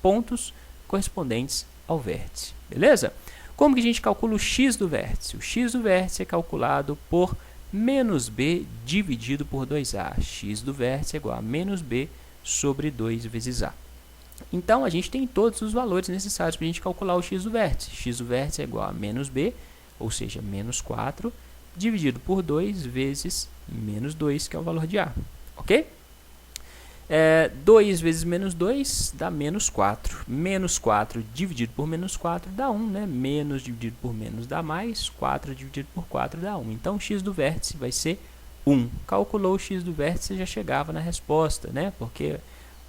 pontos correspondentes ao vértice, beleza? Como que a gente calcula o x do vértice? O x do vértice é calculado por menos b dividido por 2a. X do vértice é igual a menos b sobre 2 vezes a. Então, a gente tem todos os valores necessários para a gente calcular o x do vértice. X do vértice é igual a menos b, ou seja, menos 4, dividido por 2 vezes menos 2, que é o valor de a. Ok? 2 vezes menos 2 dá menos 4. Menos 4 dividido por menos 4 dá 1, né? Menos dividido por menos dá mais. 4 dividido por 4 dá 1. Então, o x do vértice vai ser 1. Calculou o x do vértice, já chegava na resposta, né? Porque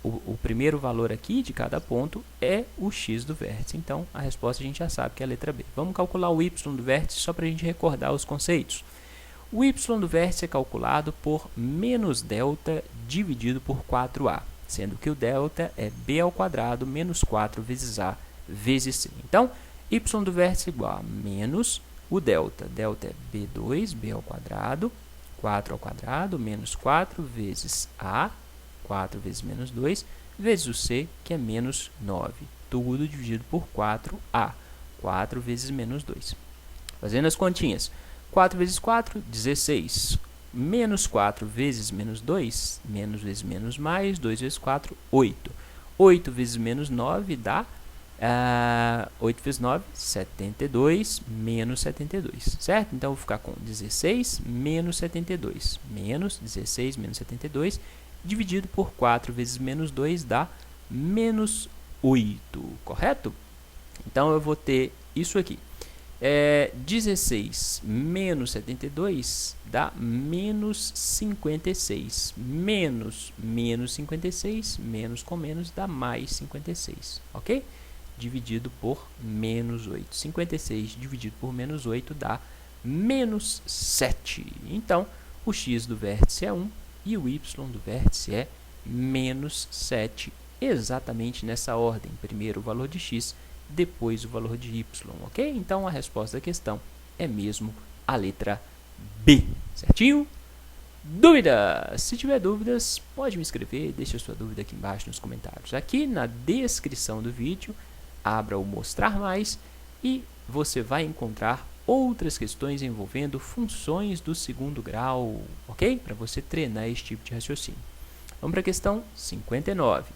o primeiro valor aqui de cada ponto é o x do vértice. Então, a resposta a gente já sabe que é a letra B. Vamos calcular o y do vértice só para a gente recordar os conceitos. O y do vértice é calculado por menos delta dividido por 4a, sendo que o delta é b ao quadrado menos 4 vezes a vezes c. Então, y do vértice é igual a menos o delta. Delta é b2, b ao quadrado, 4 ao quadrado, menos 4 vezes a, 4 vezes menos 2, vezes o c, que é menos 9. Tudo dividido por 4a, 4 vezes menos 2. Fazendo as continhas. 4 vezes 4, 16. Menos 4 vezes menos 2, menos vezes menos mais, 2 vezes 4, 8. 8 vezes menos 9 dá 8 vezes 9, 72, menos 72, certo? Então, eu vou ficar com 16 menos 72, menos 16 menos 72, dividido por 4 vezes menos 2 dá menos 8, correto? Então, eu vou ter isso aqui. 16 menos 72 dá menos 56. Menos 56, menos com menos dá mais 56, ok? Dividido por menos 8. 56 dividido por menos 8 dá menos 7. Então, o x do vértice é 1 e o y do vértice é menos 7, exatamente nessa ordem. Primeiro o valor de x, depois o valor de y, ok? Então, a resposta da questão é mesmo a letra B, certinho? Dúvidas? Se tiver dúvidas, pode me escrever, deixe a sua dúvida aqui embaixo nos comentários. Aqui na descrição do vídeo, abra o mostrar mais e você vai encontrar outras questões envolvendo funções do segundo grau, ok? Para você treinar esse tipo de raciocínio. Vamos para a questão 59.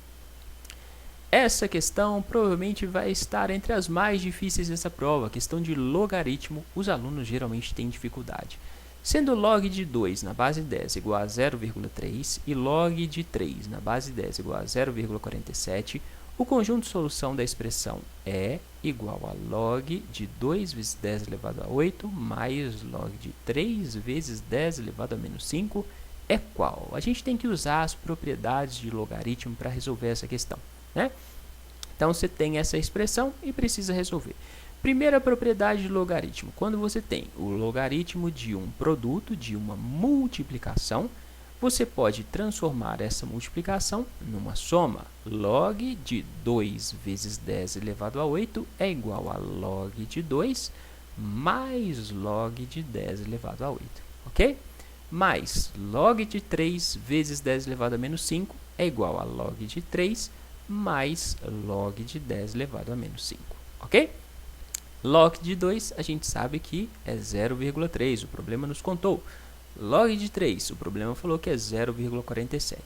Essa questão provavelmente vai estar entre as mais difíceis dessa prova. A questão de logaritmo, os alunos geralmente têm dificuldade. Sendo log de 2 na base 10 igual a 0,3 e log de 3 na base 10 igual a 0,47, o conjunto de solução da expressão é igual a log de 2 vezes 10 elevado a 8 mais log de 3 vezes 10 elevado a menos 5 é qual? A gente tem que usar as propriedades de logaritmo para resolver essa questão, né? Então, você tem essa expressão e precisa resolver. Primeira propriedade de logaritmo. Quando você tem o logaritmo de um produto, de uma multiplicação, você pode transformar essa multiplicação numa soma. Log de 2 vezes 10 elevado a 8 é igual a log de 2 mais log de 10 elevado a 8, ok? Mais log de 3 vezes 10 elevado a menos 5 é igual a log de 3 mais log de 10 elevado a menos 5, ok? Log de 2, a gente sabe que é 0,3, o problema nos contou. Log de 3, o problema falou que é 0,47.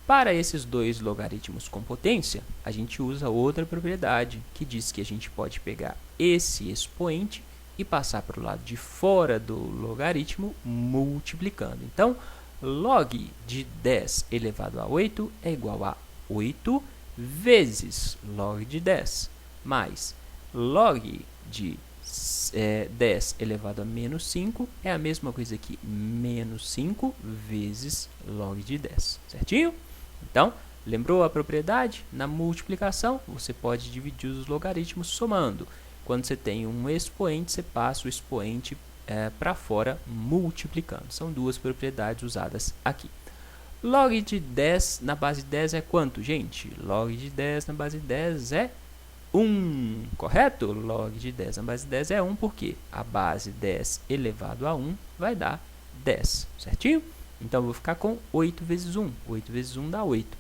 Para esses dois logaritmos com potência, a gente usa outra propriedade, que diz que a gente pode pegar esse expoente e passar para o lado de fora do logaritmo, multiplicando. Então, log de 10 elevado a 8 é igual a 8 vezes log de 10, mais log de 10 elevado a menos 5 é a mesma coisa que menos 5 vezes log de 10, certinho? Então, lembrou a propriedade? Na multiplicação, você pode dividir os logaritmos somando. Quando você tem um expoente, você passa o expoente para fora multiplicando. São duas propriedades usadas aqui. Log de 10 na base 10 é quanto, gente? Log de 10 na base 10 é 1, correto? Log de 10 na base 10 é 1, porque a base 10 elevado a 1 vai dar 10, certinho? Então, eu vou ficar com 8 vezes 1. 8 vezes 1 dá 8.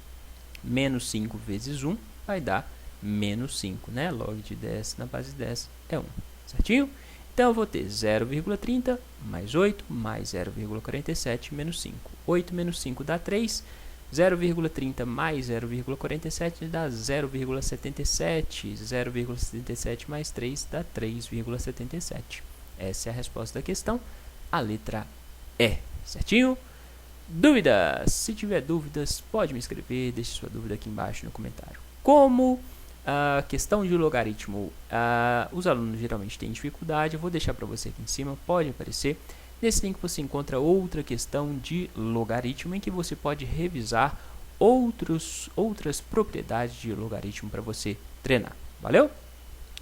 Menos 5 vezes 1 vai dar menos 5, né? Log de 10 na base 10 é 1, certinho? Então, eu vou ter 0,30 mais 8 mais 0,47 menos 5. 8 menos 5 dá 3. 0,30 mais 0,47 dá 0,77. 0,77 mais 3 dá 3,77. Essa é a resposta da questão, a letra E, certinho? Dúvidas? Se tiver dúvidas, pode me escrever, deixe sua dúvida aqui embaixo no comentário. Como a questão de logaritmo, os alunos geralmente têm dificuldade, eu vou deixar para você aqui em cima, pode aparecer. Nesse link você encontra outra questão de logaritmo em que você pode revisar outras propriedades de logaritmo para você treinar. Valeu?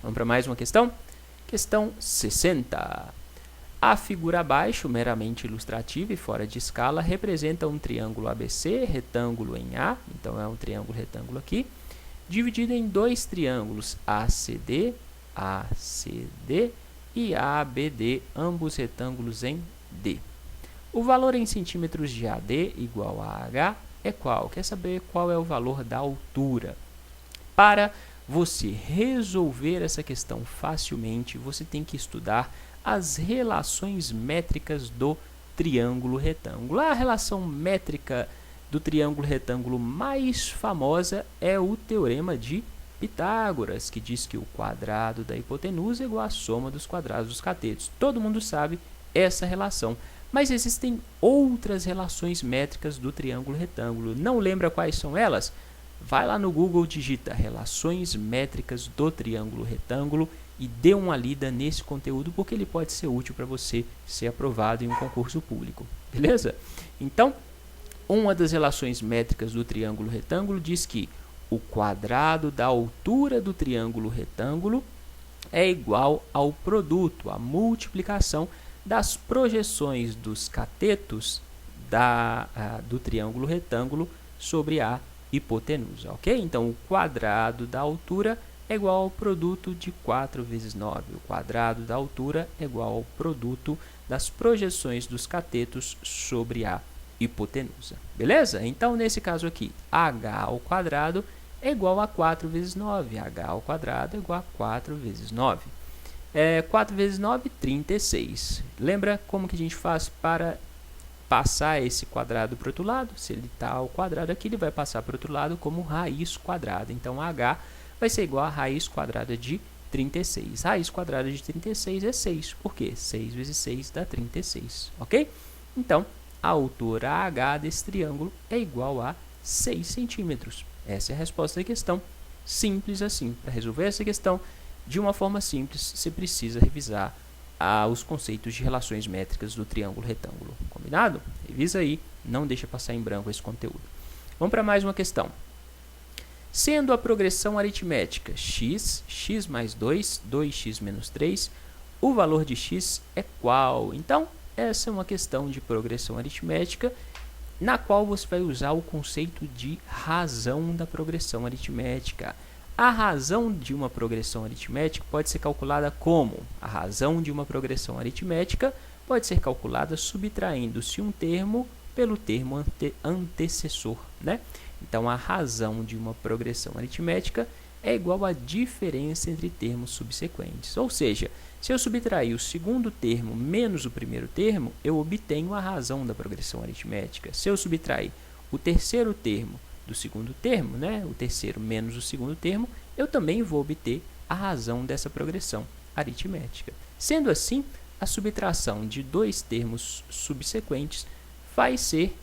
Vamos para mais uma questão? Questão 60. A figura abaixo, meramente ilustrativa e fora de escala, representa um triângulo ABC, retângulo em A, então é um triângulo retângulo aqui, dividido em dois triângulos ACD e ABD, ambos retângulos em D. O valor em centímetros de AD igual a H é qual? Quer saber qual é o valor da altura? Para você resolver essa questão facilmente, você tem que estudar as relações métricas do triângulo retângulo. A relação métrica do triângulo retângulo mais famosa é o Teorema de Pitágoras, que diz que o quadrado da hipotenusa é igual à soma dos quadrados dos catetos. Todo mundo sabe essa relação, mas existem outras relações métricas do triângulo retângulo. Não lembra quais são elas? Vai lá no Google, digita relações métricas do triângulo retângulo e dê uma lida nesse conteúdo, porque ele pode ser útil para você ser aprovado em um concurso público, beleza? Então, uma das relações métricas do triângulo retângulo diz que o quadrado da altura do triângulo retângulo é igual ao produto, a multiplicação das projeções dos catetos do triângulo retângulo sobre a hipotenusa, ok? Então, o quadrado da altura é igual ao produto de 4 vezes 9. O quadrado da altura é igual ao produto das projeções dos catetos sobre a hipotenusa. Beleza? Então, nesse caso aqui, h ao quadrado é igual a 4 vezes 9. h ao quadrado é igual a 4 vezes 9. 4 vezes 9, 36. Lembra como que a gente faz para passar esse quadrado para o outro lado? Se ele está ao quadrado aqui, ele vai passar para o outro lado como raiz quadrada. Então, h vai ser igual a raiz quadrada de 36. Raiz quadrada de 36 é 6. Por quê? 6 vezes 6 dá 36. Ok? Então, a altura h desse triângulo é igual a 6 centímetros. Essa é a resposta da questão. Simples assim. Para resolver essa questão de uma forma simples, você precisa revisar os conceitos de relações métricas do triângulo retângulo. Combinado? Revisa aí, não deixa passar em branco esse conteúdo. Vamos para mais uma questão. Sendo a progressão aritmética x, x mais 2, 2x menos 3, o valor de x é qual? Então, essa é uma questão de progressão aritmética, na qual você vai usar o conceito de razão da progressão aritmética. A razão de uma progressão aritmética pode ser calculada como? A razão de uma progressão aritmética pode ser calculada subtraindo-se um termo pelo termo antecessor, né? Então, a razão de uma progressão aritmética é igual à diferença entre termos subsequentes. Ou seja, se eu subtrair o segundo termo menos o primeiro termo, eu obtenho a razão da progressão aritmética. Se eu subtrair o terceiro termo do segundo termo, né, o terceiro menos o segundo termo, eu também vou obter a razão dessa progressão aritmética. Sendo assim, a subtração de dois termos subsequentes vai ser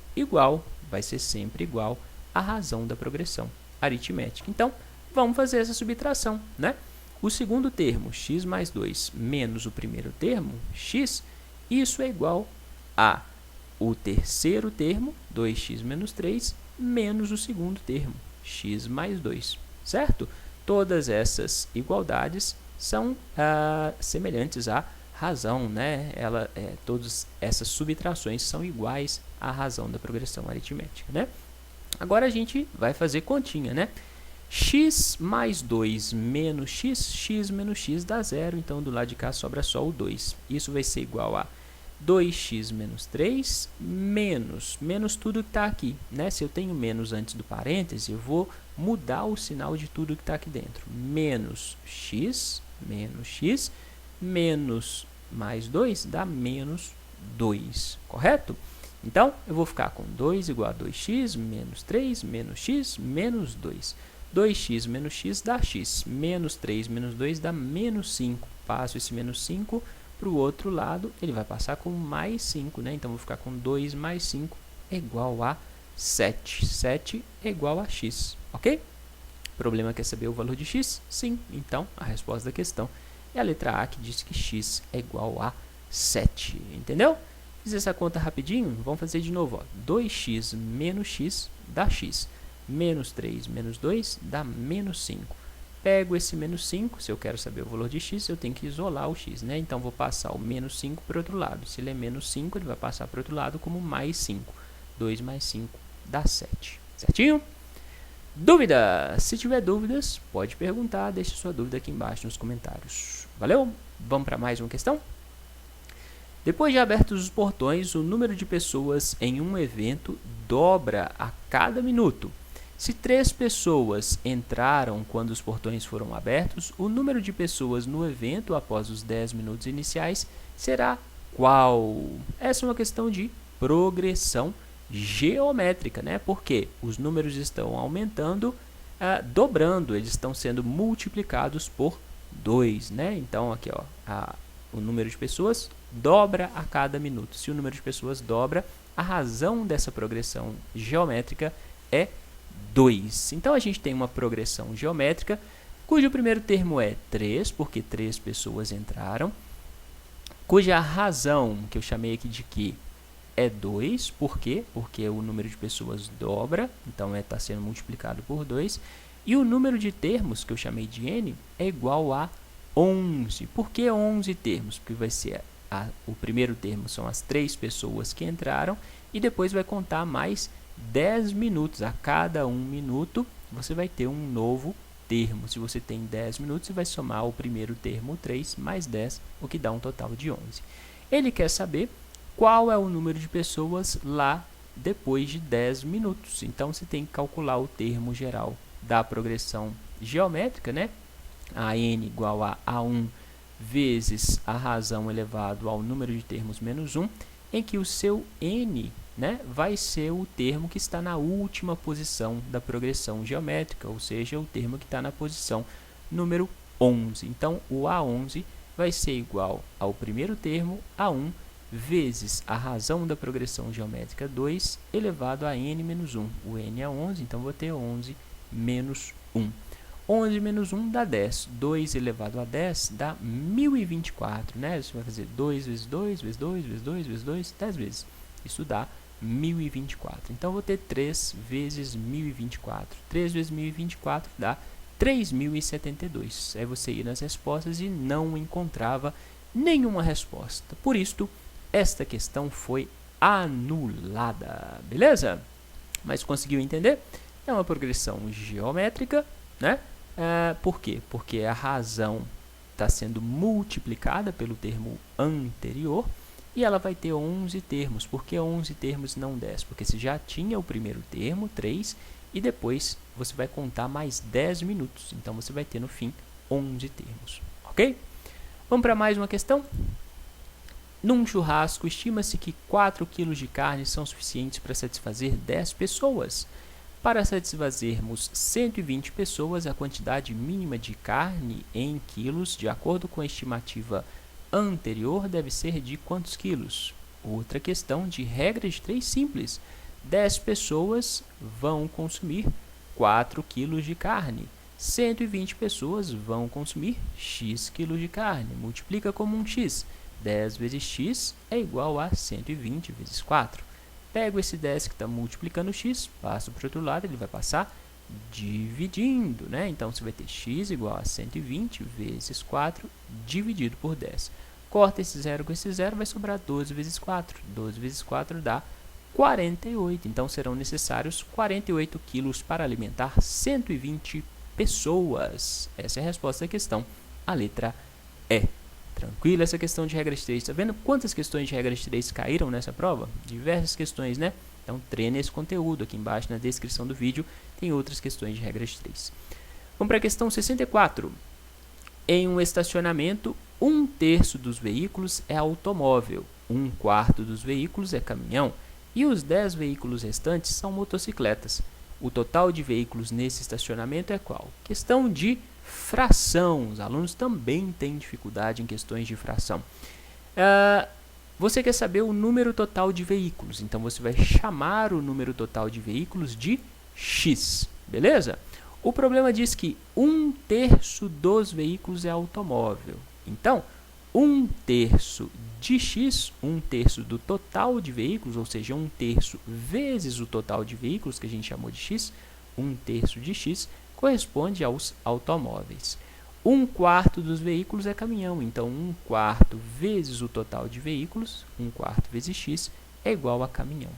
sempre igual à razão da progressão aritmética. Então, vamos fazer essa subtração, né? O segundo termo, x mais 2, menos o primeiro termo, x, isso é igual a o terceiro termo, 2x menos 3, menos o segundo termo, x mais 2, certo? Todas essas igualdades são semelhantes à razão, né? Todas essas subtrações são iguais à razão da progressão aritmética, né? Agora a gente vai fazer continha, né? X mais 2 menos x, x menos x dá 0, então do lado de cá sobra só o 2. Isso vai ser igual a 2x menos 3 menos tudo que está aqui, né? Se eu tenho menos antes do parêntese, eu vou mudar o sinal de tudo que está aqui dentro. Menos x, menos mais 2 dá menos 2, correto? Então, eu vou ficar com 2 igual a 2x menos 3 menos x menos 2. 2x menos x dá x. Menos 3 menos 2 dá menos 5. Passo esse menos 5 para o outro lado, ele vai passar com mais 5, né? Então, vou ficar com 2 mais 5 é igual a 7. 7 é igual a x, ok? O problema quer saber o valor de x? Sim. Então, a resposta da questão é a letra A, que diz que x é igual a 7. Entendeu? Fiz essa conta rapidinho, vamos fazer de novo. Ó. 2x menos x dá x. Menos 3 menos 2 dá menos 5. Pego esse menos 5, se eu quero saber o valor de x, eu tenho que isolar o x, né? Então, vou passar o menos 5 para o outro lado. Se ele é menos 5, ele vai passar para o outro lado como mais 5. 2 mais 5 dá 7. Certinho? Dúvida? Se tiver dúvidas, pode perguntar. Deixe sua dúvida aqui embaixo nos comentários. Valeu? Vamos para mais uma questão? Depois de abertos os portões, o número de pessoas em um evento dobra a cada minuto. Se 3 pessoas entraram quando os portões foram abertos, o número de pessoas no evento após os 10 minutos iniciais será qual? Essa é uma questão de progressão geométrica, né? Porque os números estão aumentando, dobrando, eles estão sendo multiplicados por 2, né? Então, aqui, ó, o número de pessoas dobra a cada minuto. Se o número de pessoas dobra, a razão dessa progressão geométrica é 2. Então, a gente tem uma progressão geométrica, cujo primeiro termo é 3, porque 3 pessoas entraram, cuja razão, que eu chamei aqui de que é 2, por quê? Porque o número de pessoas dobra, então está sendo multiplicado por 2, e o número de termos, que eu chamei de n, é igual a 11. Por que 11 termos? Porque vai ser o primeiro termo são as 3 pessoas que entraram, e depois vai contar mais 10 minutos. A cada 1 minuto, você vai ter um novo termo. Se você tem 10 minutos, você vai somar o primeiro termo, 3, mais 10, o que dá um total de 11. Ele quer saber qual é o número de pessoas lá depois de 10 minutos. Então, você tem que calcular o termo geral da progressão geométrica, né? A n igual a A1 vezes a razão elevado ao número de termos menos 1, em que o seu n, né, vai ser o termo que está na última posição da progressão geométrica, ou seja, o termo que está na posição número 11. Então, o A11 vai ser igual ao primeiro termo, A1, vezes a razão da progressão geométrica 2, elevado a n menos 1. O n é 11, então vou ter 11 menos 1. 11 menos 1 dá 10. 2 elevado a 10 dá 1024, né? Você vai fazer 2 vezes 2, vezes 2, vezes 2, vezes 2, 10 vezes. Isso dá 1024. Então, vou ter 3 vezes 1024. 3 vezes 1024 dá 3072. Aí você ia nas respostas e não encontrava nenhuma resposta. Por isto, esta questão foi anulada. Beleza? Mas conseguiu entender? É uma progressão geométrica, né? Por quê? Porque a razão está sendo multiplicada pelo termo anterior e ela vai ter 11 termos. Por que 11 termos e não 10? Porque você já tinha o primeiro termo, 3, e depois você vai contar mais 10 minutos. Então, você vai ter, no fim, 11 termos. Ok? Vamos para mais uma questão? Num churrasco, estima-se que 4 kg de carne são suficientes para satisfazer 10 pessoas. Para satisfazermos 120 pessoas, a quantidade mínima de carne em quilos, de acordo com a estimativa anterior, deve ser de quantos quilos? Outra questão de regra de 3 simples. 10 pessoas vão consumir 4 kg de carne. 120 pessoas vão consumir x quilos de carne. Multiplica como um x. 10 vezes x é igual a 120 vezes 4. Pego esse 10 que está multiplicando x, passo para o outro lado, ele vai passar dividindo, né? Então, você vai ter x igual a 120 vezes 4 dividido por 10. Corta esse 0 com esse 0, vai sobrar 12 vezes 4. 12 vezes 4 dá 48. Então, serão necessários 48 quilos para alimentar 120 pessoas. Essa é a resposta da questão, a letra E. Tranquilo essa questão de regra de 3. Está vendo quantas questões de regra de 3 caíram nessa prova? Diversas questões, né? Então, treine esse conteúdo. Aqui embaixo, na descrição do vídeo, tem outras questões de regra de 3. Vamos para a questão 64. Em um estacionamento, 1/3 dos veículos é automóvel, 1/4 dos veículos é caminhão e os 10 veículos restantes são motocicletas. O total de veículos nesse estacionamento é qual? Questão de fração. Os alunos também têm dificuldade em questões de fração. Você quer saber o número total de veículos. Então, você vai chamar o número total de veículos de x. Beleza? O problema diz que 1/3 dos veículos é automóvel. Então, 1/3 de x, 1/3 do total de veículos, ou seja, 1/3 vezes o total de veículos, que a gente chamou de x, 1/3 de x, corresponde aos automóveis. 1/4 dos veículos é caminhão, então 1/4 vezes o total de veículos, 1/4 vezes x, é igual a caminhão.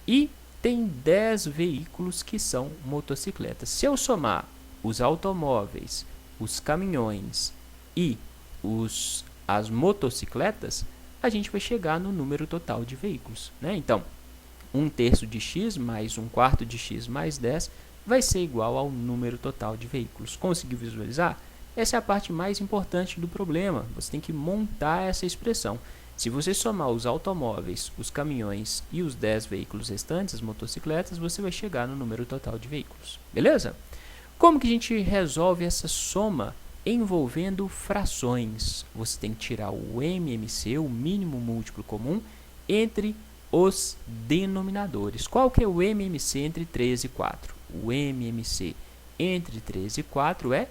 E tem 10 veículos que são motocicletas. Se eu somar os automóveis, os caminhões e as motocicletas, a gente vai chegar no número total de veículos, né? Então, 1/3 de x mais 1/4 de x mais 10 vai ser igual ao número total de veículos. Conseguiu visualizar? Essa é a parte mais importante do problema. Você tem que montar essa expressão. Se você somar os automóveis, os caminhões e os 10 veículos restantes, as motocicletas, você vai chegar no número total de veículos. Beleza? Como que a gente resolve essa soma envolvendo frações? Você tem que tirar o MMC, o mínimo múltiplo comum, entre os denominadores. Qual que é o MMC entre 3 e 4? O MMC entre 3 e 4 é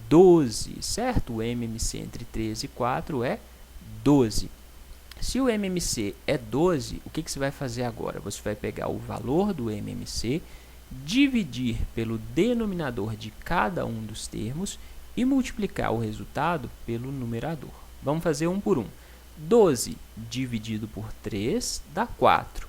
12, certo? O MMC entre 3 e 4 é 12. Se o MMC é 12, o que você vai fazer agora? Você vai pegar o valor do MMC, dividir pelo denominador de cada um dos termos e multiplicar o resultado pelo numerador. Vamos fazer um por um. 12 dividido por 3 dá 4.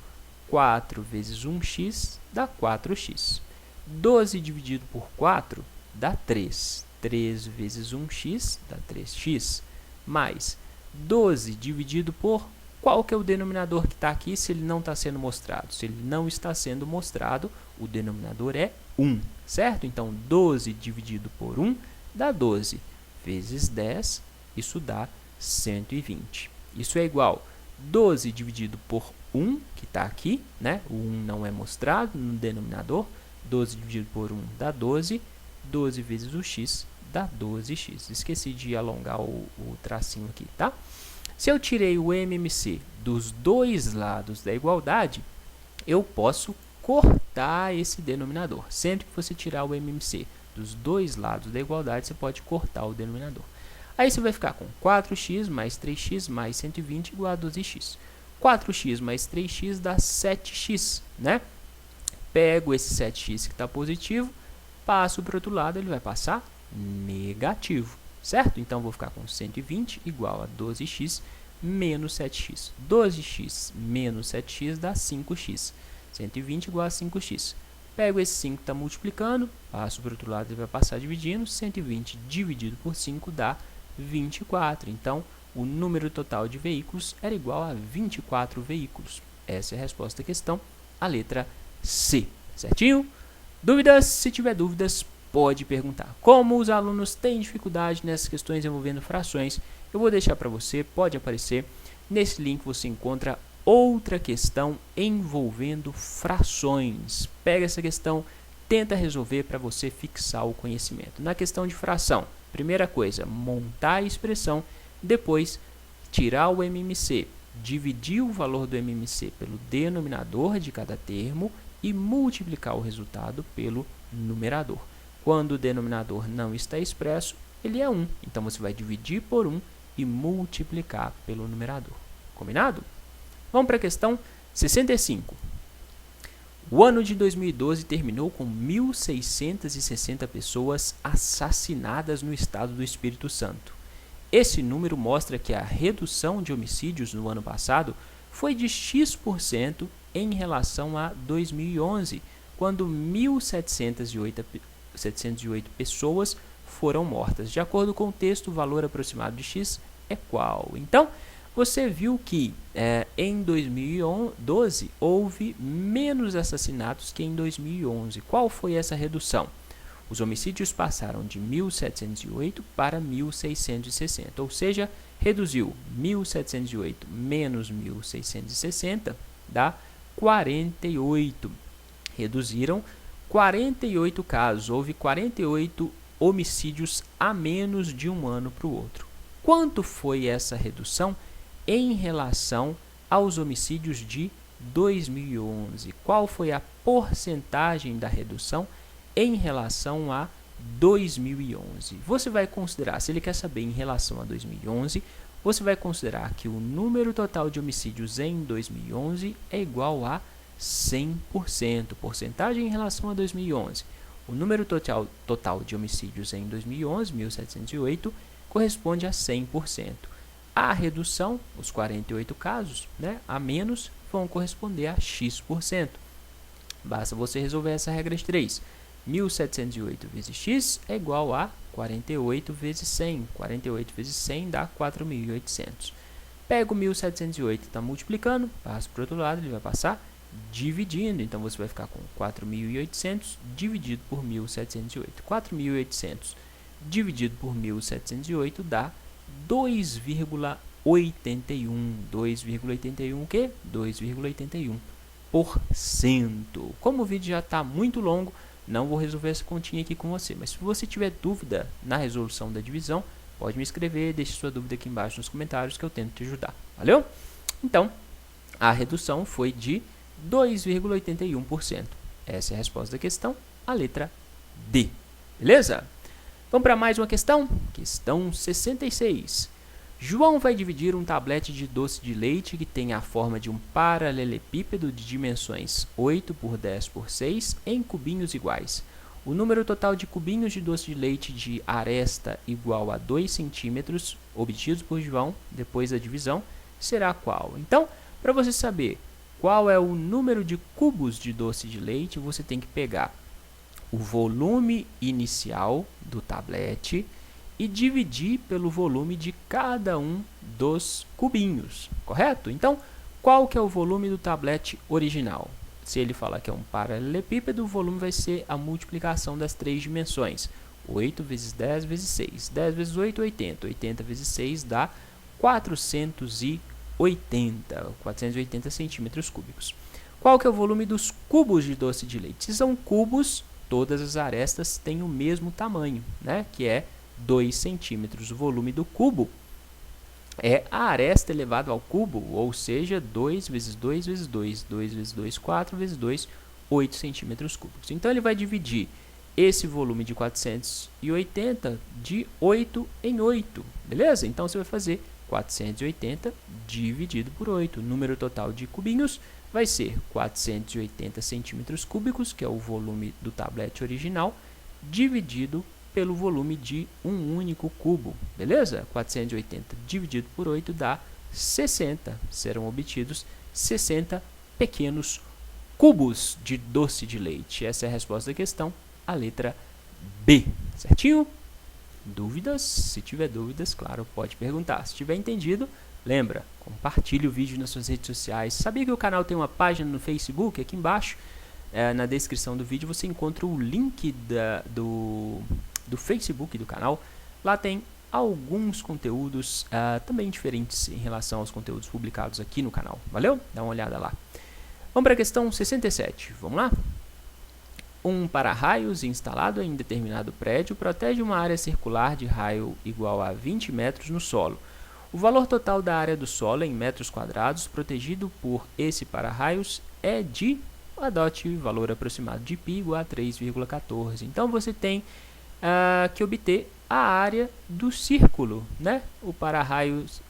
4 vezes 1x dá 4x. 12 dividido por 4 dá 3. 3 vezes 1x dá 3x. Mais 12 dividido por... Qual que é o denominador que está aqui se ele não está sendo mostrado? Se ele não está sendo mostrado, o denominador é 1, certo? Então, 12 dividido por 1 dá 12. Vezes 10, isso dá 120. Isso é igual 12 dividido por 1, que está aqui, né? O 1 não é mostrado no denominador. 12 dividido por 1 dá 12. 12 vezes o x dá 12x. Esqueci de alongar o tracinho aqui, tá? Se eu tirei o MMC dos dois lados da igualdade, eu posso cortar esse denominador. Sempre que você tirar o MMC dos dois lados da igualdade, você pode cortar o denominador. Aí você vai ficar com 4x mais 3x mais 120 igual a 12x. 4x mais 3x dá 7x, né? Pego esse 7x que está positivo, passo para o outro lado, ele vai passar negativo, certo? Então, vou ficar com 120 igual a 12x menos 7x. 12x menos 7x dá 5x. 120 igual a 5x. Pego esse 5 que está multiplicando, passo para o outro lado, ele vai passar dividindo. 120 dividido por 5 dá 24. Então, o número total de veículos era igual a 24 veículos. Essa é a resposta da questão, a letra C. Certinho? Dúvidas? Se tiver dúvidas, pode perguntar. Como os alunos têm dificuldade nessas questões envolvendo frações, eu vou deixar para você, pode aparecer. Nesse link você encontra outra questão envolvendo frações. Pega essa questão, tenta resolver para você fixar o conhecimento. Na questão de fração, primeira coisa, montar a expressão, depois tirar o MMC, dividir o valor do MMC pelo denominador de cada termo e multiplicar o resultado pelo numerador. Quando o denominador não está expresso, ele é 1. Então, você vai dividir por 1 e multiplicar pelo numerador. Combinado? Vamos para a questão 65. O ano de 2012 terminou com 1.660 pessoas assassinadas no estado do Espírito Santo. Esse número mostra que a redução de homicídios no ano passado foi de X% em relação a 2011, quando 1.708 pessoas foram mortas. De acordo com o texto, o valor aproximado de X é qual? Então, você viu que em 2012 houve menos assassinatos que em 2011. Qual foi essa redução? Os homicídios passaram de 1.708 para 1.660, ou seja, reduziu 1.708 menos 1.660 dá 48. Reduziram 48 casos, houve 48 homicídios a menos de um ano para o outro. Quanto foi essa redução em relação aos homicídios de 2011? Qual foi a porcentagem da redução em relação a 2011? Você vai considerar, se ele quer saber em relação a 2011, você vai considerar que o número total de homicídios em 2011 é igual a 100%. Porcentagem em relação a 2011. O número total de homicídios em 2011, 1.708, corresponde a 100%. A redução, os 48 casos, a menos, vão corresponder a X%. Basta você resolver essa regra de 3. 1.708 vezes X é igual a 48 vezes 100. 48 vezes 100 dá 4.800. Pega o 1.708 e está multiplicando, passa para o outro lado, ele vai passar dividindo. Então, você vai ficar com 4.800 dividido por 1.708. 4.800 dividido por 1.708 dá 2,81. 2,81 o quê? 2,81%. Como o vídeo já está muito longo, não vou resolver essa continha aqui com você. Mas se você tiver dúvida na resolução da divisão, pode me escrever, deixe sua dúvida aqui embaixo nos comentários que eu tento te ajudar. Valeu? Então, a redução foi de 2,81%. Essa é a resposta da questão, a letra D. Beleza? Vamos para mais uma questão? Questão 66. João vai dividir um tablete de doce de leite que tem a forma de um paralelepípedo de dimensões 8 por 10 por 6 em cubinhos iguais. O número total de cubinhos de doce de leite de aresta igual a 2 centímetros obtidos por João depois da divisão será qual? Então, para você saber qual é o número de cubos de doce de leite, você tem que pegar o volume inicial do tablete e dividir pelo volume de cada um dos cubinhos, correto? Então, qual que é o volume do tablete original? Se ele falar que é um paralelepípedo, o volume vai ser a multiplicação das três dimensões. 8 vezes 10 vezes 6. 10 vezes 8, 80. 80 vezes 6 dá 480 centímetros cúbicos. Qual que é o volume dos cubos de doce de leite? Se são cubos, todas as arestas têm o mesmo tamanho, né? Que é 2 centímetros. O volume do cubo é a aresta elevado ao cubo, ou seja, 2 vezes 2 vezes 2. 2 vezes 2, 4 vezes 2, 8 centímetros cúbicos. Então, ele vai dividir esse volume de 480 de 8 em 8, beleza? Então, você vai fazer 480 dividido por 8. O número total de cubinhos vai ser 480 centímetros cúbicos, que é o volume do tablete original, dividido pelo volume de um único cubo, beleza? 480 dividido por 8 dá 60. Serão obtidos 60 pequenos cubos de doce de leite. Essa é a resposta da questão, a letra B, certinho? Dúvidas? Se tiver dúvidas, claro, pode perguntar. Se tiver entendido, lembra, compartilhe o vídeo nas suas redes sociais. Sabia que o canal tem uma página no Facebook? Aqui embaixo, na descrição do vídeo, você encontra o link do Facebook do canal. Lá tem alguns conteúdos também diferentes em relação aos conteúdos publicados aqui no canal. Valeu? Dá uma olhada lá. Vamos para a questão 67. Vamos lá? Um para-raios instalado em determinado prédio protege uma área circular de raio igual a 20 metros no solo. O valor total da área do solo em metros quadrados protegido por esse para-raios é de, adote o valor aproximado de π igual a 3,14. Então, você tem que obter a área do círculo, né? O para-raios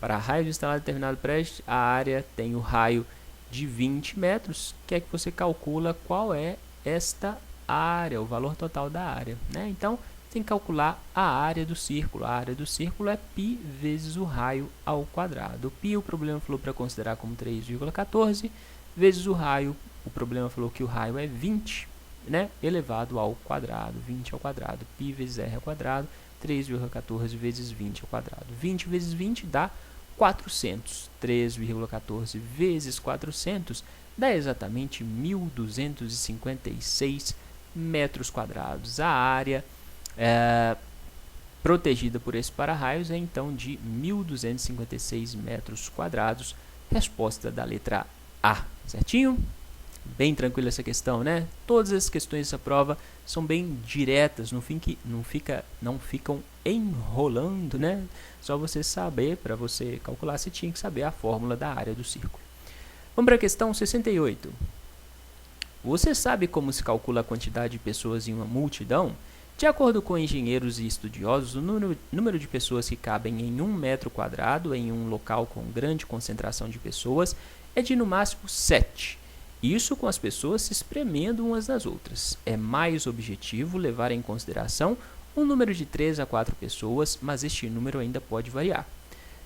para-raios instalado em determinado prédio, a área tem o raio de 20 metros, que é que você calcula qual é esta área, o valor total da área, né? Então, tem que calcular a área do círculo. A área do círculo é π vezes o raio ao quadrado. O π, o problema falou para considerar como 3,14, vezes o raio, o problema falou que o raio é 20, né? Elevado ao quadrado, 20 ao quadrado. Π vezes r ao quadrado, 3,14 vezes 20 ao quadrado. 20 vezes 20 dá 400. 3,14 vezes 400 dá exatamente 1.256 metros quadrados. A área protegida por esse para-raios é então de 1.256 metros quadrados. Resposta da letra A, certinho? Bem tranquila essa questão, né? Todas as questões dessa prova são bem diretas, não ficam enrolando, né? Só você saber, para você calcular, você tinha que saber a fórmula da área do círculo. Vamos para a questão 68. Você sabe como se calcula a quantidade de pessoas em uma multidão? De acordo com engenheiros e estudiosos, o número de pessoas que cabem em 1 metro quadrado em um local com grande concentração de pessoas é de no máximo 7. Isso com as pessoas se espremendo umas nas outras. É mais objetivo levar em consideração um número de 3 a 4 pessoas, mas este número ainda pode variar.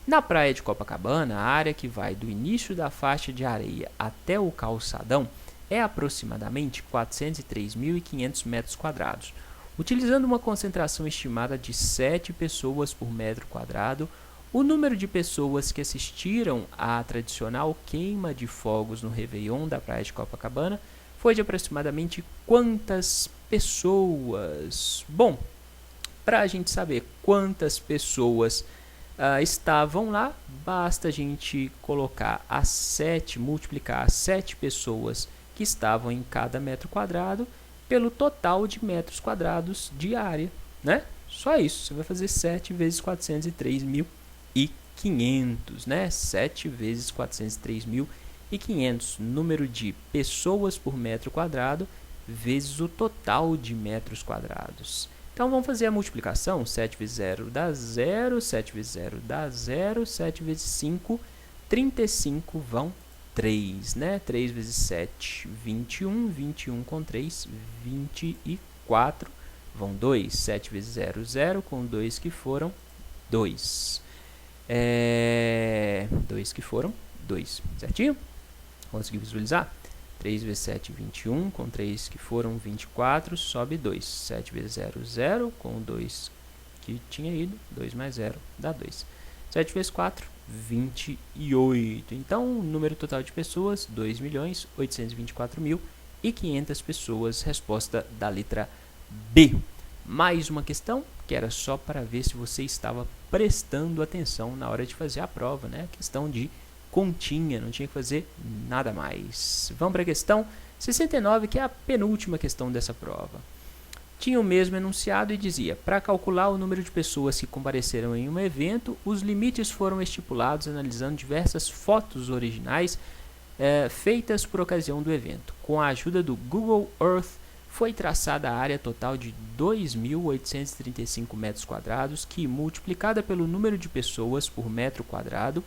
Na praia de Copacabana, a área que vai do início da faixa de areia até o calçadão é aproximadamente 403.500 metros quadrados. Utilizando uma concentração estimada de 7 pessoas por metro quadrado, o número de pessoas que assistiram à tradicional queima de fogos no Réveillon da praia de Copacabana foi de aproximadamente quantas pessoas? Bom, para a gente saber quantas pessoas estavam lá, basta a gente colocar multiplicar as 7 pessoas que estavam em cada metro quadrado pelo total de metros quadrados de área, né? Só isso, você vai fazer 7 vezes 403.500, né? 7 vezes 403.500, número de pessoas por metro quadrado, vezes o total de metros quadrados. Então, vamos fazer a multiplicação. 7 vezes 0 dá 0, 7 vezes 0 dá 0, 7 vezes 5, 35 vão 3, né? 3 vezes 7, 21, 21 com 3, 24, vão 2. 7 vezes 0, 0, com 2 que foram 2. 2 que foram 2, certinho? Consegui visualizar? 3 vezes 7, 21, com 3 que foram 24, sobe 2. 7 vezes 0, 0, com 2 que tinha ido, 2 mais 0 dá 2. 7 vezes 4, 28. Então, o número total de pessoas, 2.824.500 pessoas, resposta da letra B. Mais uma questão, que era só para ver se você estava prestando atenção na hora de fazer a prova, né? Questão de continha, não tinha que fazer nada mais. Vamos para a questão 69, que é a penúltima questão dessa prova. Tinha o mesmo enunciado e dizia: para calcular o número de pessoas que compareceram em um evento, os limites foram estipulados analisando diversas fotos originais feitas por ocasião do evento. Com a ajuda do Google Earth, foi traçada a área total de 2.835 metros quadrados, que, multiplicada pelo número de pessoas por metro quadrado,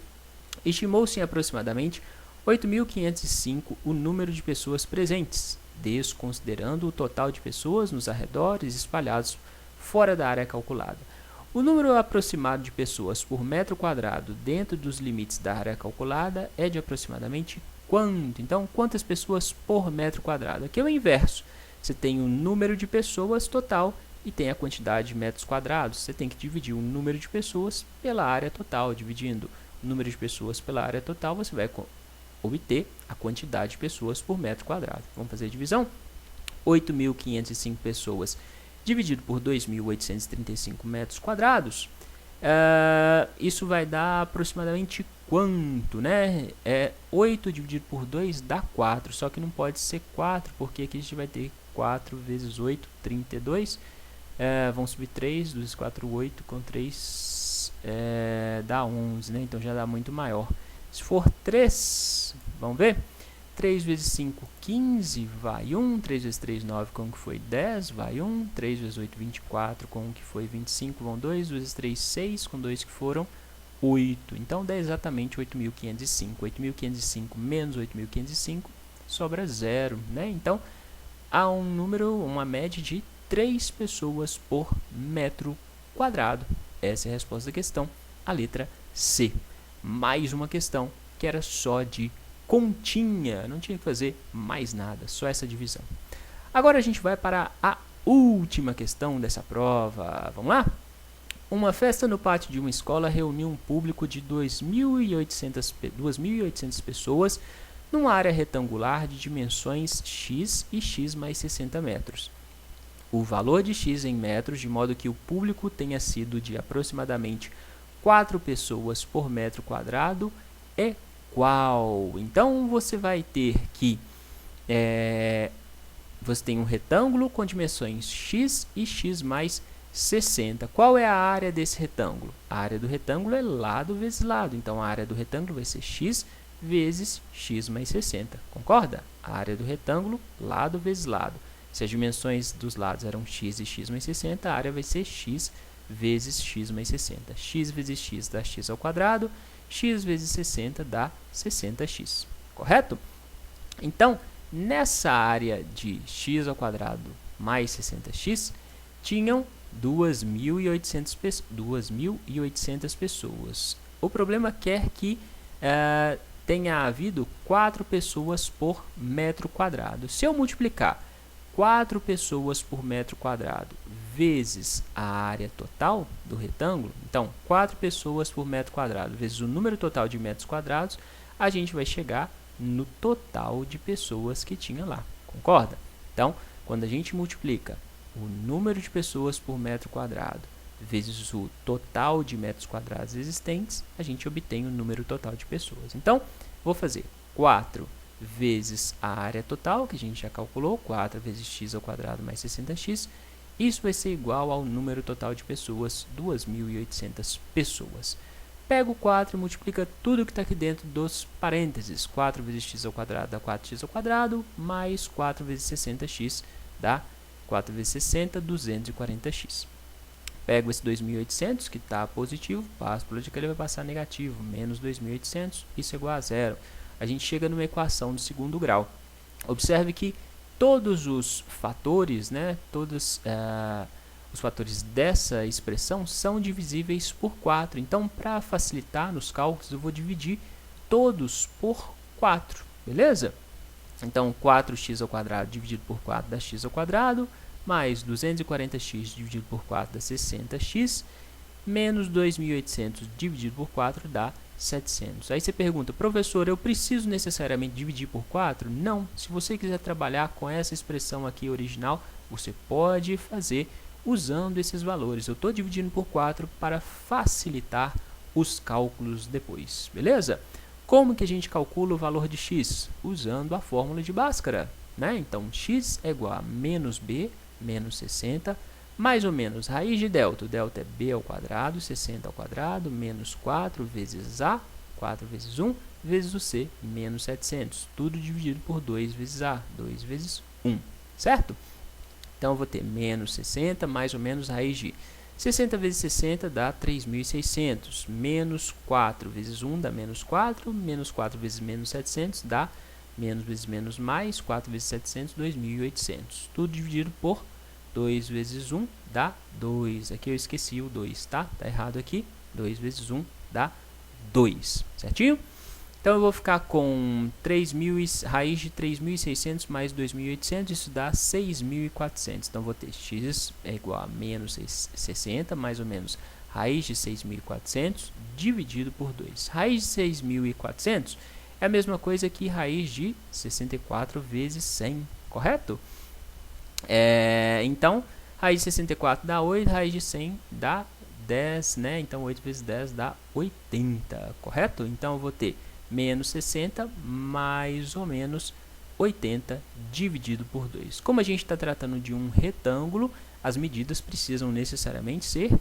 estimou-se em aproximadamente 8.505 o número de pessoas presentes, desconsiderando o total de pessoas nos arredores espalhados fora da área calculada. O número aproximado de pessoas por metro quadrado dentro dos limites da área calculada é de aproximadamente quanto? Então, quantas pessoas por metro quadrado? Aqui é o inverso. Você tem o número de pessoas total e tem a quantidade de metros quadrados. Você tem que dividir o número de pessoas pela área total. Dividindo o número de pessoas pela área total, você vai obter a quantidade de pessoas por metro quadrado. Vamos fazer a divisão? 8.505 pessoas dividido por 2.835 metros quadrados. Isso vai dar aproximadamente quanto, né? 8 dividido por 2 dá 4, só que não pode ser 4, porque aqui a gente vai ter 4 vezes 8, 32. Vamos subir 3, 2, 4, 8, com 3 dá 11, né? Então já dá muito maior. Se for 3, vamos ver? 3 vezes 5, 15, vai 1. 3 vezes 3, 9, com o que foi 10, vai 1. 3 vezes 8, 24, com o que foi 25, vão 2. 2 vezes 3, 6, com 2 que foram 8. Então, dá exatamente 8.505. 8.505 menos 8.505 sobra 0, né? Então, há uma média de 3 pessoas por metro quadrado. Essa é a resposta da questão, a letra C. Mais uma questão que era só de continha, não tinha que fazer mais nada, só essa divisão. Agora a gente vai para a última questão dessa prova. Vamos lá? Uma festa no pátio de uma escola reuniu um público de 2.800 pessoas numa área retangular de dimensões x e x mais 60 metros. O valor de x em metros, de modo que o público tenha sido de aproximadamente 4 pessoas por metro quadrado, é qual? Então, você vai ter que você tem um retângulo com dimensões x e x mais 60. Qual é a área desse retângulo? A área do retângulo é lado vezes lado. Então, a área do retângulo vai ser x vezes x mais 60. Concorda? A área do retângulo, lado vezes lado. Se as dimensões dos lados eram x e x mais 60, a área vai ser x vezes x mais 60. X vezes x dá x ao quadrado. X vezes 60 dá 60x. Correto? Então, nessa área de x ao quadrado mais 60x, tinham 2.800 pessoas. O problema quer que tenha havido 4 pessoas por metro quadrado. Se eu multiplicar 4 pessoas por metro quadrado vezes a área total do retângulo, então 4 pessoas por metro quadrado vezes o número total de metros quadrados, a gente vai chegar no total de pessoas que tinha lá. Concorda? Então, quando a gente multiplica o número de pessoas por metro quadrado vezes o total de metros quadrados existentes, a gente obtém o número total de pessoas. Então, vou fazer 4 vezes a área total, que a gente já calculou, 4 vezes x ao quadrado mais 60x. Isso vai ser igual ao número total de pessoas, 2.800 pessoas. Pega o 4 e multiplica tudo que está aqui dentro dos parênteses. 4 vezes x ao quadrado dá 4x ao quadrado, mais 4 vezes 60x dá 4 vezes 60, 240x. Pego esse 2.800, que está positivo, passo para o lado de cá, ele vai passar negativo, menos 2.800, isso é igual a 0. A gente chega numa equação do segundo grau. Observe que todos os fatores, né, todos os fatores dessa expressão são divisíveis por 4. Então, para facilitar nos cálculos, eu vou dividir todos por 4, beleza? Então, 4x² dividido por 4 dá x², mais 240x dividido por 4 dá 60x, menos 2.800 dividido por 4 dá 700. Aí você pergunta, professor, eu preciso necessariamente dividir por 4? Não. Se você quiser trabalhar com essa expressão aqui original, você pode fazer usando esses valores. Eu estou dividindo por 4 para facilitar os cálculos depois, beleza? Como que a gente calcula o valor de x? Usando a fórmula de Bhaskara, né? Então, x é igual a menos b, menos 60, mais ou menos raiz de delta. O delta é b ao quadrado, 60 ao quadrado, menos 4 vezes a, 4 vezes 1, vezes o c, menos 700. Tudo dividido por 2 vezes a, 2 vezes 1, certo? Então, eu vou ter menos 60, mais ou menos raiz de 60 vezes 60 dá 3.600, menos 4 vezes 1 dá menos 4 vezes menos 700 dá menos vezes menos mais, 4 vezes 700, 2.800. Tudo dividido por 2 vezes 1 dá 2. Aqui eu esqueci o 2, tá? Tá errado aqui. 2 vezes 1 dá 2, certinho? Então, eu vou ficar com raiz de 3.600 mais 2.800, isso dá 6.400. Então, vou ter x é igual a menos 60, mais ou menos raiz de 6.400, dividido por 2. Raiz de 6.400 é a mesma coisa que raiz de 64 vezes 100, correto? Então, raiz de 64 dá 8, raiz de 100 dá 10, né? Então, 8 vezes 10 dá 80, correto? Então, eu vou ter menos 60 mais ou menos 80 dividido por 2. Como a gente está tratando de um retângulo, as medidas precisam necessariamente ser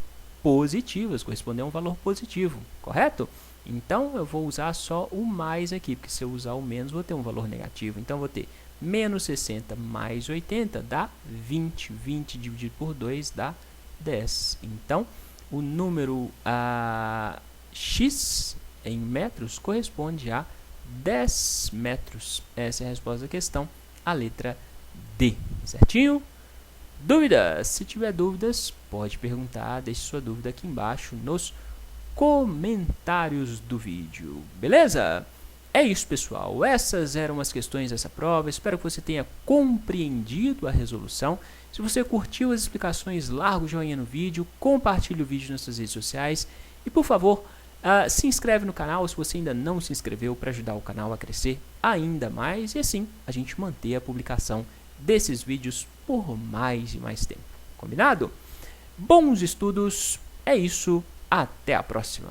positivas, corresponder a um valor positivo, correto? Então, eu vou usar só o mais aqui, porque se eu usar o menos, vou ter um valor negativo. Então, eu vou ter menos 60 mais 80 dá 20. 20 dividido por 2 dá 10. Então, o número x em metros corresponde a 10 metros. Essa é a resposta da questão, a letra D, certinho? Dúvidas? Se tiver dúvidas, pode perguntar, deixe sua dúvida aqui embaixo nos comentários do vídeo, beleza? É isso, pessoal. Essas eram as questões dessa prova. Espero que você tenha compreendido a resolução. Se você curtiu as explicações, larga o joinha no vídeo, compartilhe o vídeo nas suas redes sociais e, por favor, se inscreve no canal se você ainda não se inscreveu, para ajudar o canal a crescer ainda mais e assim a gente manter a publicação desses vídeos por mais e mais tempo. Combinado? Bons estudos, é isso, até a próxima!